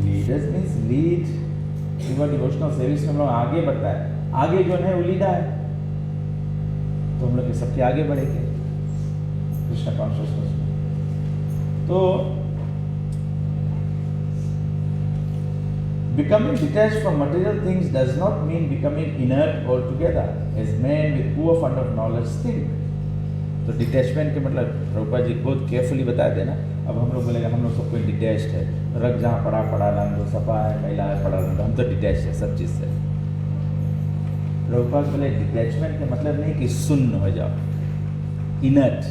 Leaders means lead. Devotional service में हम लोग आगे बढ़ता है, आगे जो है वो लीडर है, तो हम लोग सबके आगे बढ़ेंगे कृष्ण कॉन्शियसनेस में। तो becoming detached from material things does not mean becoming inert altogether, as men with poor fund of knowledge think. तो डिटैचमेंट के मतलब प्रभुपाद जी बहुत केयरफुली बताए थे ना। अब हम लोग बोलेगा हम लोग सब कोई डिटैच्ड है, रख जहाँ पड़ा रंग जो सफा है, महिला है, पड़ा रंग, हम तो डिटैच्ड है सब चीज़ से। प्रभुपाद बोले डिटैचमेंट का मतलब नहीं कि सुन्न हो जाओ, इनर्ट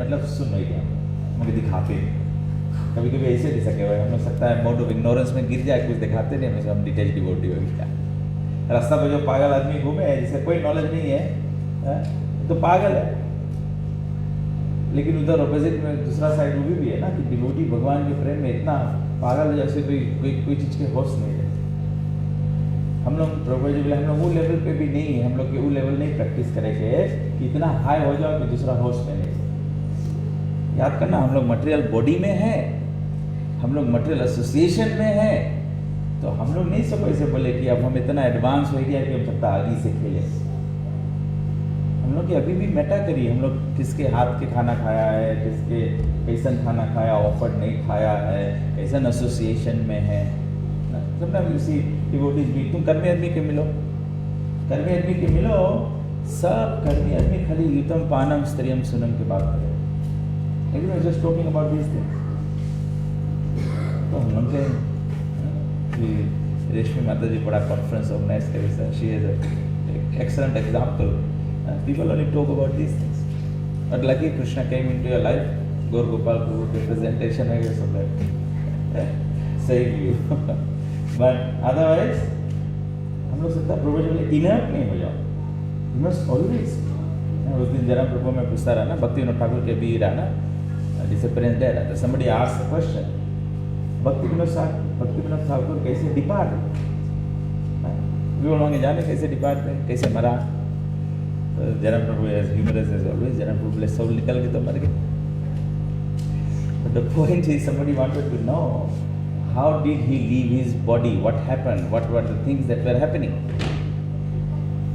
मतलब सुन्न हो गया, मुझे दिखाते कभी कभी ऐसे दे सके हुए हम लोग, सकता है मोड ऑफ इग्नोरेंस में गिर जाए, कुछ दिखाते नहीं हमें, हम डिटेच डिवोटी हो गया। रास्ता पे जो पागल आदमी घूमे है जिसे कोई नॉलेज नहीं है तो पागल है, लेकिन उधर ऑपोजिट में दूसरा साइड वो भी है ना कि डिवोटी भगवान के प्रेम में इतना पागल है जैसे कोई चीज़ के होश नहीं है। हम लोग प्रभु जी बोले हम लोग वो लेवल पे भी नहीं है, हम लोग वो लेवल नहीं प्रैक्टिस करेंगे कि इतना हाई हो जाओ कि दूसरा होश में नहीं। याद करना हम लोग मटेरियल बॉडी में है, हम लोग मटेरियल एसोसिएशन में है, तो हम लोग नहीं सब ऐसे बोले कि अब हम इतना एडवांस हो गया कि हम सकता आगे से खेले। हम लोग की अभी भी मेटा करिए, हम लोग किसके हाथ के खाना खाया है, किसके कैसन खाना खाया, ऑफर्ड नहीं खाया है, कैसन एसोसिएशन में है, सब ना उसी डिवोटीज भी। तुम कर्मी आदमी के मिलो, कर्मी आदमी के मिलो, सब कर्मी आदमी खाली युतम पानम स्त्रियम सुनम की बात करें, लेकिन just talking about this things. तो हम लोग के रेशमी माता जी बड़ा कॉन्फ्रेंस ऑर्गेनाइज करे, she is excellent example. People only talk about these things, but lucky Krishna came into your life, Gaur Gopal Prabhu के presentation है ये सब है, save you, but otherwise हम लोग सकता प्रभु जी बोले इनर्ट नहीं हो जाओ, you must always। उस दिन जरा प्रभु में पूछता रहा ना, भक्ति विनोद ठाकुर के भी रहा ना, डिसिप्लिन दे रहा था, somebody asked the question, भक्ति विनोद ठाकुर कैसे डिपार्ट, वी लोग जाने कैसे डिपार्ट थे, कैसे मरा। Jayaram Prabhu as humorous as always, Jayaram Prabhu बोले सोल निकल के तो मर गए। But the point is somebody wanted to know how did he leave his body, what happened, what were the things that were happening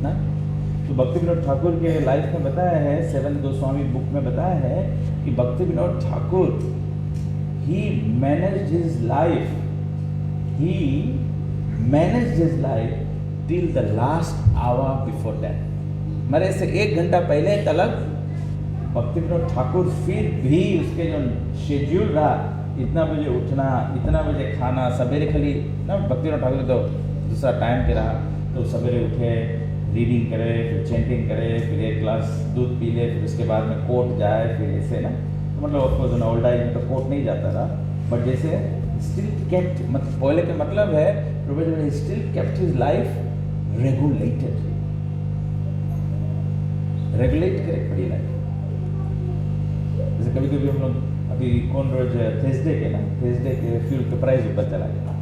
ना। तो भक्ति विनोद ठाकुर के लाइफ में बताया है, 7 गोस्वामी बुक में बताया है कि Bhaktivinoda Thakur he managed his life till the last hour before that. मरे से 1 घंटा पहले तलक भक्ति विनोद ठाकुर फिर भी उसके जो शेड्यूल रहा, इतना बजे उठना, इतना बजे खाना, सवेरे खाली ना भक्ति विनोद ठाकुर तो दूसरा टाइम के रहा, तो सवेरे उठे, रीडिंग करे, फिर चैंटिंग करे, फिर 1 ग्लास दूध पी ले, फिर उसके बाद में कोर्ट जाए, फिर ऐसे ना, तो मतलब ऑफकोर्स ओल्ड एज में तो कोर्ट नहीं जाता था, बट जैसे स्टिल केप्ट, मतलब पहले का मतलब है Prabhu still kept his life regulate करे पड़ी लाइफ। जैसे कभी कभी हम लोग अभी कौन रोज थर्सडे के फ्यूल के प्राइस ऊपर चला गया,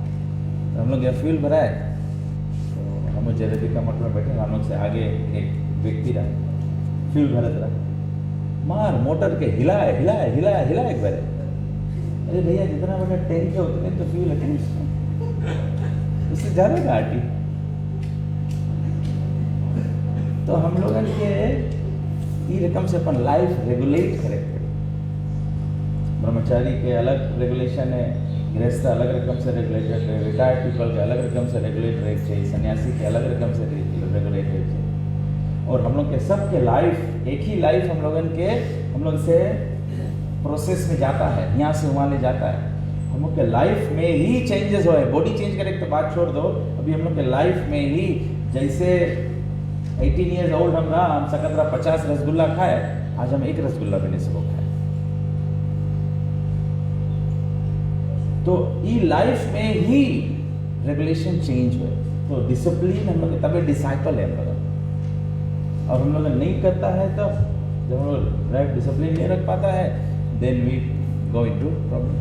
तो हम लोग यहाँ फ्यूल भरा है, तो हम लोग जलेबी का मोटर में बैठे, हम लोग से आगे एक व्यक्ति रहा, फ्यूल भरत रहा, मार मोटर के हिलाए एक बार, अरे भैया जितना बड़ा टैंक है उतने तो फ्यूल है इसमें, उससे ज़्यादा घाटी। तो हम लोगों के ये रकम से अपन लाइफ रेगुलेट करें। ब्रह्मचारी के अलग रेगुलेशन है, गृहस्थ अलग रकम से रेगुलेटेड है, रिटायर्ड पीपल के अलग रकम से रेगुलेट रहे चाहिए, सन्यासी के अलग रकम से रेगुलेट रहे चाहिए। और हम लोग के सब के लाइफ एक ही लाइफ हम लोग से प्रोसेस में जाता है, यहाँ से वहाँ ले जाता है। हम लोग के लाइफ में ही चेंजेस हुए, बॉडी चेंज करे तो बात छोड़ दो, अभी हम लोग के लाइफ में ही जैसे 18 ईयर्स ओल्ड हम रहा, हम सकतरा 50 रसगुल्ला खाए, आज हम एक रसगुल्ला भी नहीं सको खाए। तो ये लाइफ में ही रेगुलेशन चेंज हुए, तो डिसिप्लिन हम लोग तभी डिसाइपल है हम लोग। और हम लोग नहीं करता है तब, जब हम लोग राइट डिसिप्लिन नहीं रख पाता है, then we go into problem.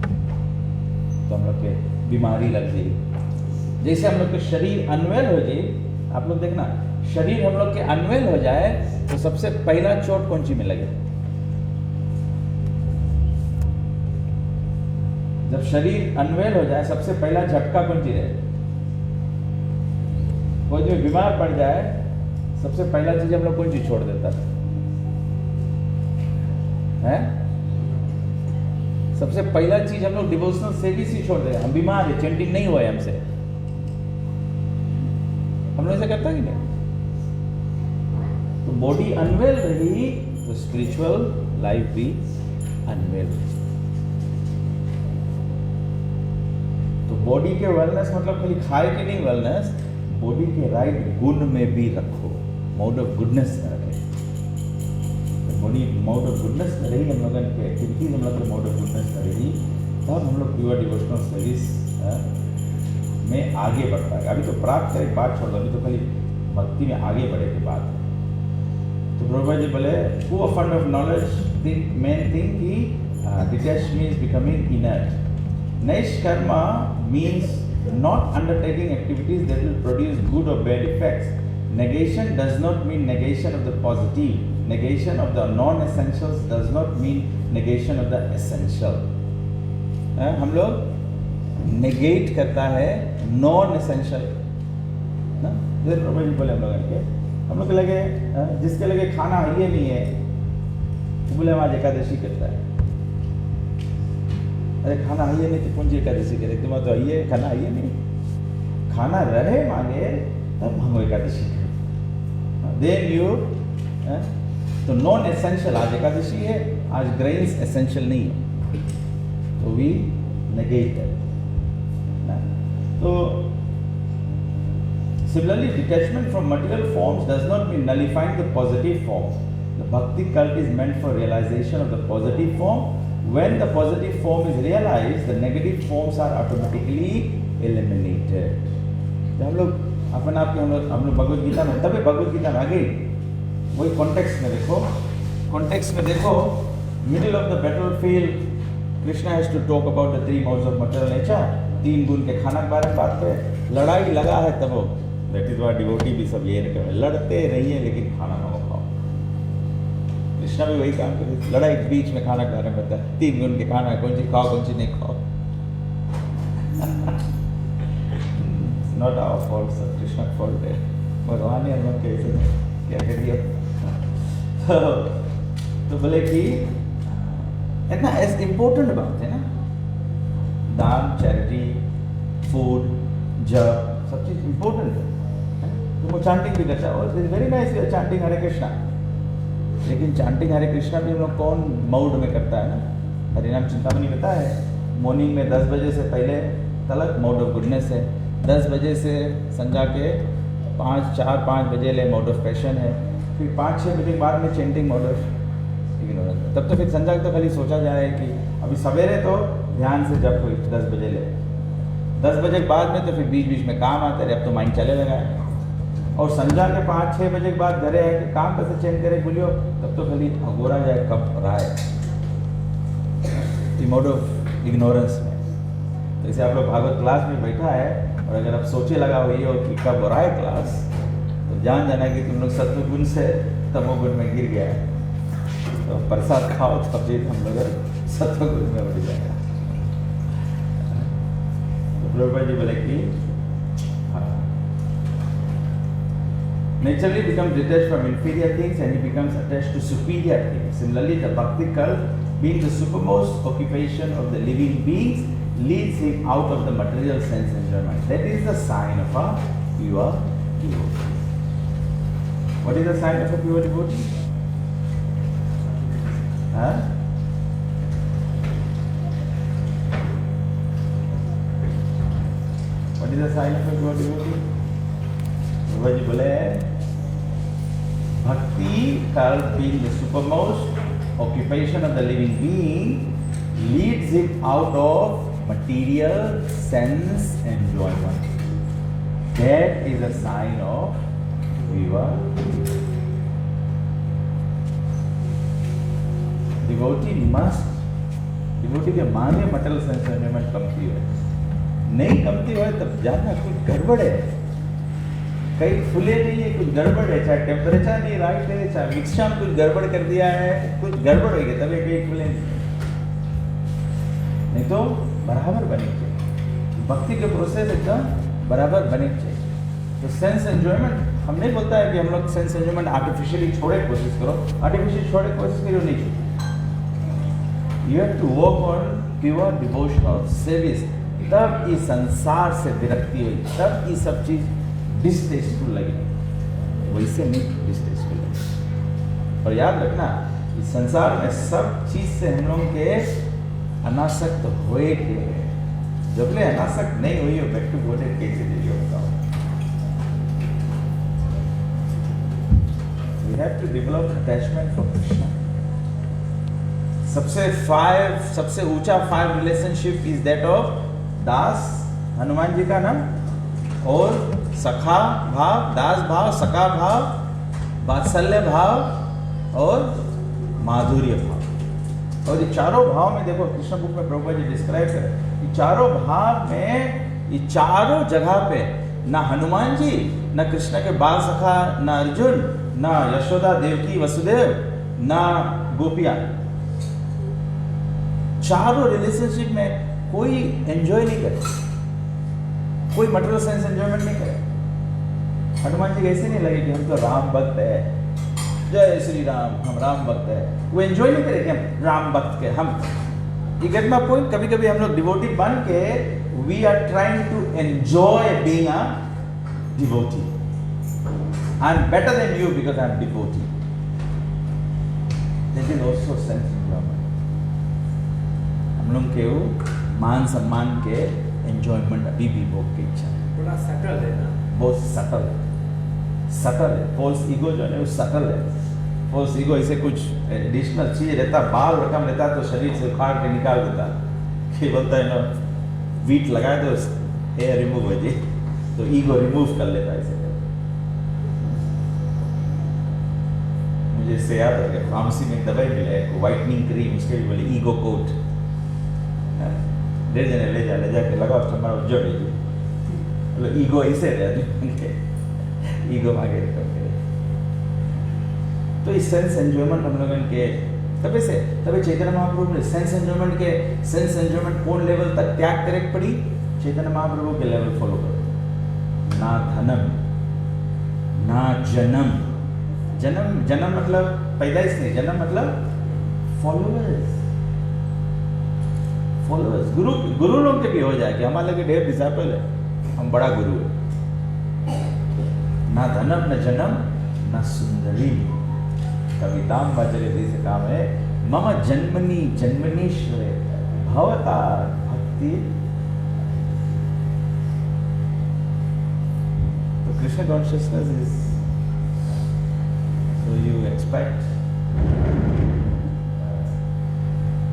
तो हम लोग के बीमारी लग जाएगी। जैसे हम लोग के शरीर अनवेल हो जाए, आप लोग देखना, शरीर हम लोग के अनवेल हो जाए तो सबसे पहला चोट कौन सी में लगे? जब शरीर अनवेल हो जाए सबसे पहला झटका कौन सी रहे? कोई जो बीमार पड़ जाए सबसे पहला चीज हम लोग कौन चीज छोड़ देता है? सबसे पहला चीज हम लोग डिवोशनल सर्विस ही छोड़ देते। हम बीमार है, चेंटिंग नहीं हुआ है हमसे, हम लोग ऐसा करता कि नहीं? तो बॉडी अनवेल रही तो स्पिरिचुअल लाइफ भी अनवेल। तो बॉडी के वेलनेस मतलब खाली खाए के नहीं वेलनेस, बॉडी के राइट गुण में भी रखो, मोड ऑफ गुडनेस में रखे। बॉडी मोड ऑफ गुडनेस में रही, हम लोगों की एक्टिविटीज हम लोग मोड ऑफ गुडनेस में रही, तब हम लोग प्योर डिवोशनल सर्विस में आगे बढ़ पाएगा। अभी तो प्राप्त करे बात छोड़ दो, अभी तो खाली भक्ति में आगे बढ़े की बात है। तो प्रभुपाद जी बोले who fund of knowledge the main thing की detach means becoming inert. Naishkarma means not undertaking activities that will produce good or bad effects. Negation does not mean negation of the positive. Negation of the non-essentials does not mean negation of the essential. हम लोग negate करता है non-essential ना, जैसे प्रभु जी बोले हम लोग के लगे जिसके लगे खाना ये नहीं है तो बोले हम आज एकादशी करता है। अरे खाना आइए नहीं तो कौन सी एकादशी करे? तुम तो आइए, खाना आइए नहीं, खाना रहे मांगे तब हम एकादशी करें। देन यू तो नॉन एसेंशियल, आज एकादशी है, आज ग्रेन्स एसेंशियल नहीं है, तो वी नेगेट ना। तो similarly detachment from material forms does not mean nullifying the positive forms. The bhakti cult is meant for realization of the positive form. When the positive form is realized, the negative forms are automatically eliminated. जब हम लोग अपने आप के हम लोग भगवद गीता में, तभी भगवद गीता में आगे वही कॉन्टेक्स्ट में देखो, middle of the battlefield Krishna has to talk about the 3 modes of material nature, 3 गुण के खाना के बारे में बात पे लड़ाई लगा है, तब दैट इज व्हाट डिवोटी भी सब ये लड़ते रहिए लेकिन खाना ना खाओ। कृष्णा भी वही काम करे, लड़ाई के बीच में खाना खाने में बताया 3 गुण के खाना, कौन सी खाओ कौन सी नहीं खाओ। नॉट आवर फॉल्ट, सब कृष्णा का फॉल्ट है, भगवान ने हम कैसे क्या करिए। तो बोले कि इतना ऐसा इम्पोर्टेंट बात है ना, दान, चैरिटी, फूड, जप, सब चीज़ इम्पोर्टेंट है। तो वो चांटिंग भी करता है और वेरी नाइस चांटिंग हरे कृष्णा, लेकिन चांटिंग हरे कृष्णा भी हम लोग कौन मोड में करता है ना। हरिनाम चिंतामणि बताया है मॉर्निंग में 10 बजे से पहले तलक मोड ऑफ गुडनेस है, 10 बजे से संजा के 4-5 बजे ले मोड ऑफ पैशन है, फिर 5-6 बजे बाद में चेंटिंग मोड ऑफ इग्नोरेंस। तब तो फिर संजा तो खाली सोचा जाए कि अभी सवेरे तो ध्यान से जब हुई 10 बजे ले, 10 बजे के बाद में तो फिर बीच बीच में काम आते रहे, अब तो माइंड चले लगा है। और संजा के 5-6 बजे के बाद घरे है कि काम कैसे चेंज करे बोलियो, तब तो खाली अगोरा जाए कब रहा है। मोड ऑफ इग्नोरेंस में। जैसे आप लोग भागवत क्लास में बैठा है और अगर आप सोचे लगा हुई हो कि कब हो रहा है क्लास, तो जान जाना कि तुम लोग सत्वगुण से तमोगुण में गिर गया है। तो प्रसाद खाओ तो फिर हम लोग सत्वगुण में उठ जाएगा। तो प्रभुपाद जी बोले कि naturally becomes detached from inferior things and he becomes attached to superior things. Similarly, the bhakti cult, being the supermost occupation of the living beings, leads him out of the material sense enjoyment. That is the sign of a pure devotee. What is the sign of a pure devotee? Huh? What is the sign of a pure devotee? What you बोले Bhakti cult, being the supermost occupation of the living being, leads him out of material sense enjoyment. That is a sign of pure devotee के माने material sense enjoyment कमती है, नहीं कमती है तब जानना कुछ गड़बड़ है, कहीं फूले नहीं है, कुछ गड़बड़ है, चाहे टेम्परेचर नहीं राइट है, चाहे मिक्सचर में कुछ गड़बड़ कर दिया है, कुछ गड़बड़ हो गया तभी कहीं फूले नहीं तो बराबर बने चाहिए। भक्ति के प्रोसेस एकदम बराबर बने चाहिए। तो सेंस एंजॉयमेंट हम नहीं बोलता है कि हम लोग सेंस एंजॉयमेंट आर्टिफिशियली छोड़े कोशिश करो, आर्टिफिशियल छोड़े कोशिश करो नहीं चाहिए। You have to work on pure devotional service, तब इस संसार से विरक्ति हुई, तब ये सब चीज डिस्टेस्टफुल लगे, वैसे नहीं डिस्टेस्टफुल लगे। और याद रखना इस संसार में सब चीज से हम लोग के अनासक्त हुए के, जब ले अनासक्त नहीं हुई हो बैक टू बोर्डेड कैसे दे बताओ। We have to develop attachment for Krishna. सबसे ऊंचा 5 रिलेशनशिप इज दैट ऑफ दास, हनुमान जी का नाम, और सखा भाव, दास भाव, सखा भाव, वात्सल्य भाव और माधुर्य भाव। और ये चारों भाव में देखो कृष्ण बुक में प्रभुपाद जी डिस्क्राइब करें, ये चारों भाव में ये चारों जगह पे ना हनुमान जी, ना कृष्ण के बाल सखा, ना अर्जुन, ना यशोदा देवकी वसुदेव, ना गोपियां, चारों रिलेशनशिप में कोई एंजॉय नहीं करे, कोई मटेरियल सेंस एंजॉयमेंट नहीं करे। हनुमान जी ऐसे नहीं लगे कि हम तो राम भक्त है, जय श्री राम, हम राम भक्त है, वो एंजॉय नहीं करे कि हम राम भक्त के हम। You get my point? कभी कभी हम लोग डिवोटी बन के we are trying to enjoy being a devotee. I'm better than you because I'm devotee. That is also sense enjoyment. हम लोग के वो मान सम्मान के एंजॉयमेंट अभी भी भोग की इच्छा है। बड़ा सटल है ना, बहुत सटल है, सटल है। फॉल्स ईगो जो है वो सटल है। फॉल्स ईगो ऐसे कुछ एडिशनल चीज रहता, बाल रकम रहता तो शरीर से उखाड़ के निकाल देता, कि बोलता है ना वीट लगाए तो हेयर रिमूव हो जाए, तो ईगो रिमूव कर लेता ऐसे। मुझे इससे याद आ गया, फार्मेसी में एक दवाई मिला है व्हाइटनिंग क्रीम, उसके भी बोले ईगो कोट, ले जाने ले जाके लगाओ तो हमारा उज्जवल लीजिए, मतलब ईगो ऐसे रहते, ईगो मांगे करके। तो इस सेंस एंजॉयमेंट हम लोगों के तभी चैतन्य महाप्रभु ने सेंस एंजॉयमेंट कौन लेवल तक त्याग करे पड़ी, चैतन्य महाप्रभु के लेवल फॉलो करो। ना धनम, ना जन्म, जन्म मतलब पैदाइश नहीं, जन्म मतलब फॉलोअर्स। गुरु लोग के भी हो जाए कि हमारे लगे ढेर डिसाइपल है, हम बड़ा गुरु है। ना धनम, न जन्म, न सुंदरी, कविताम बजरे से काम है। मम जन्मनी जन्मनीश्वरे भवता भक्ति। तो Krishna consciousness is, so you expect,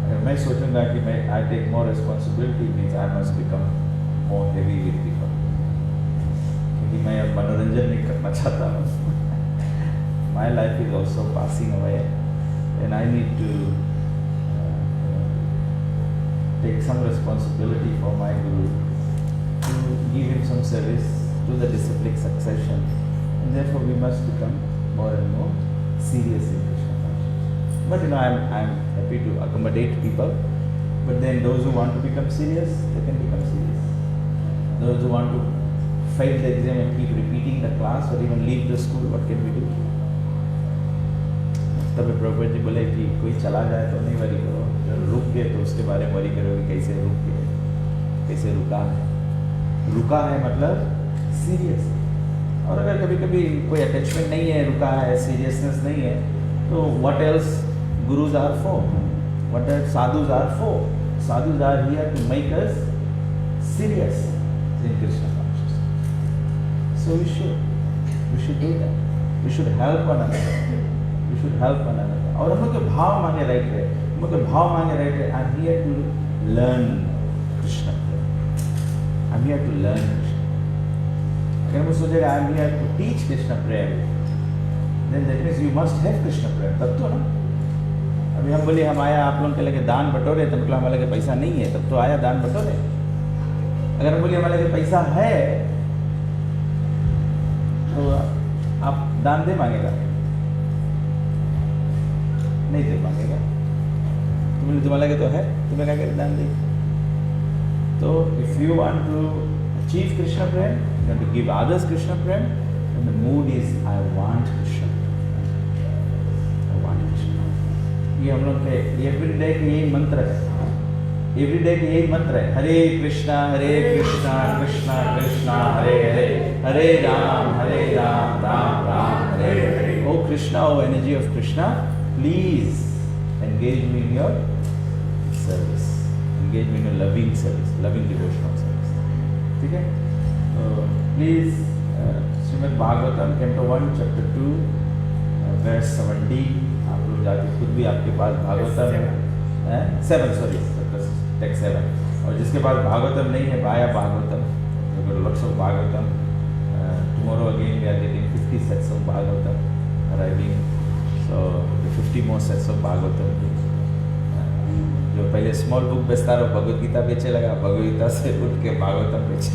अगर मैं सोचूंगा कि मैं I take more responsibility means I must become more heavy with people, क्योंकि मैं अब मनोरंजन नहीं करना चाहता हूँ। My life is also passing away and I need to take some responsibility for my Guru to give him some service to the disciplic succession, and therefore we must become more and more serious in Krishna consciousness. But I'm happy to accommodate people, but then those who want to become serious, they can become serious. Those who want to fail the exam and keep repeating the class or even leave the school, what can we do? तभी प्रभुपाद जी बोले कि कोई चला जाए तो नहीं worry करो, जो रुक गए तो उसके बारे में वरी करो कि कैसे रुक गए, कैसे रुका है। रुका है मतलब सीरियस। और अगर कभी कभी कोई अटैचमेंट नहीं है, रुका है, सीरियसनेस नहीं है, तो what else gurus are for, what else sadhus are for? Sadhus are here to make us serious in Krishna consciousness. So we should do that, we should help one another, we should help one another. और हम लोग के भाव मांगे right है, हम लोग के भाव मांगे राइट है, I'm here to learn Krishna, I'm here to learn Krishna. अगर मैं सोचेगा I'm here to teach Krishna Prem, then that means you must have Krishna प्रेम, तब तो ना। अभी हम बोले हम आया आप लोगों के लगे दान बटोरे, तब तो हमारे लगे पैसा नहीं है, तब तो आया दान बटोरे। अगर हम बोले हमारे लगे पैसा है तो आप दान दे मांगेगा, नहीं दे पाएगा। तुम्हें लगे तो है, तुम्हें क्या करे दान दे। तो if you want to achieve Krishna prem, you want to give others Krishna prem, and the mood is I want Krishna, I want Krishna. ये हम लोग के एवरी डे के यही मंत्र है, एवरी डे के यही मंत्र है, Hare Krishna Krishna Krishna Hare Hare, Hare Rama Rama Rama Hare Hare. O Krishna, O energy of Krishna, please engage me in your service, engage me in your loving service, loving devotional service. ठीक है? तो please Srimad Bhagavatam canto 1 chapter 2 verse 17, आप लोग जाके खुद भी, आपके पास भागवतम है 7 सॉरी टेक्स्ट 7, और जिसके पास भागवतम नहीं है बाया भागवतम, लक्ष्य Bhagavatam, tomorrow again we are getting 50 sets of Bhagavatam arriving. So 50 more sets of Bhagavatam. जो पहले स्मॉल बुक बेचता रहो, भगवद गीता बेचे लगा, भगवद गीता से उठ के भागवतम बेचे।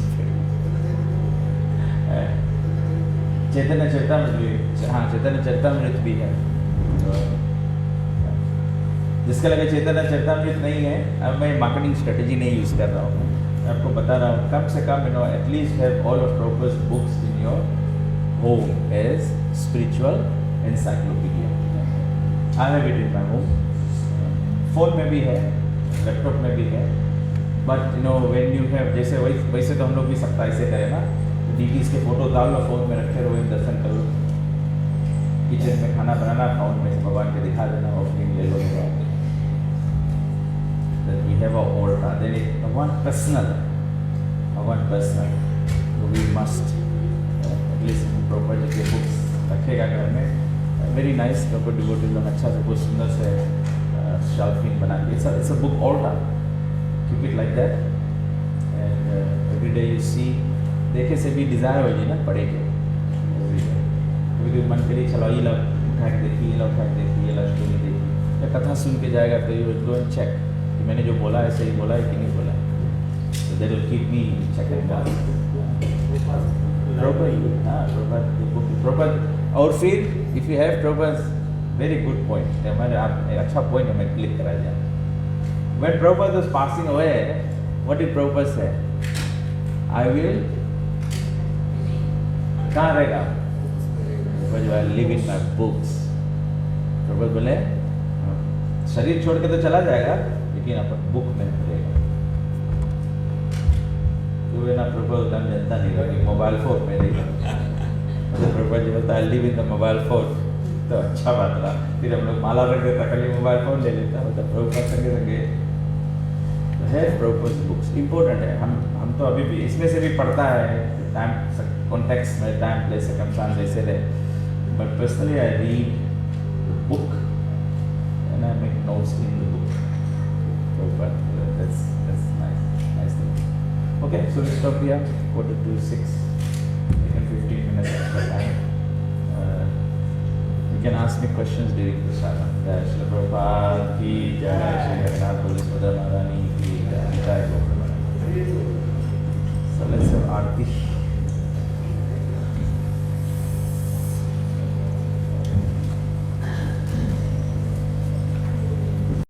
चैतन्य चरितामृत भी, हाँ चैतन्य चरितामृत भी है। तो जिसका लगे चैतन्य चरितामृत नहीं है, अब मैं मार्केटिंग स्ट्रेटेजी नहीं यूज़ कर रहा हूँ, मैं आपको बता रहा हूँ, कम से कम एटलीस्ट हैव ऑल ऑफ प्रॉपर्स books in your home as spiritual encyclopedia. I have it in my home. Phone में भी है, लैपटॉप में भी है, बट when you have, जैसे वैसे तो हम लोग भी सकता ऐसे करें ना, डीटीज के फोटो डाल लो, फोन में रखे रहो, दर्शन करो, किचन में खाना बनाना, फोन में भगवान के दिखा देना, ऑफरिंग ले लो। We have our altar, then one personal, we must at least proper के books रखेगा घर में, वेरी नाइस प्रॉपर डिवोटी लोग अच्छा से बहुत सुंदर से शेल्फिंग बना के, it's a book altar, keep it like that, and every day you see, देखे से भी डिज़ायर हो जाए ना पढ़े के, कभी मन करिए चलो ये लोग उठा के देखिए, ये लोग उठा के देखिए, ये लोग स्टोरी देखिए, या कथा सुन के जाएगा तो यू गो एंड चेक कि मैंने जो बोला है सही बोला है कि नहीं बोला, तो that will keep me check and proper. और फिर if you have proper, very good point, हमारे आप अच्छा पॉइंट हमें क्लिक करा जाए। When proper was passing away, what did proper say? I will, कहाँ रहेगा? I live in my books. Proper बोले शरीर छोड़ के तो चला जाएगा, लेकिन अपन बुक में रहेगा। तो ना प्रॉपर उतना जनता नहीं रहेगी, मोबाइल फोन में रहेगा। प्रभुपाद जी बोलता है live in the mobile phone, तो अच्छा बात रहा। फिर हम लोग माला रख देता, खाली मोबाइल फोन ले लेता, मतलब प्रभुपाद संगे संगे है। प्रभुपाद बुक्स इम्पोर्टेंट है, हम तो अभी भी इसमें से भी पढ़ता है, टाइम कॉन्टेक्स्ट में, टाइम प्लेस सर्कमस्टेंस ऐसे रहे, but personally I read book and I make notes in the book. Prabhupada, that's nice thing. Okay, so we stop here, 4:45. 15 minutes extra time. You can ask me questions during the Shri Prabhupada ki jai, Shri Raghunath Pulis Madhur Maharani ki jai. Let's have Aarti.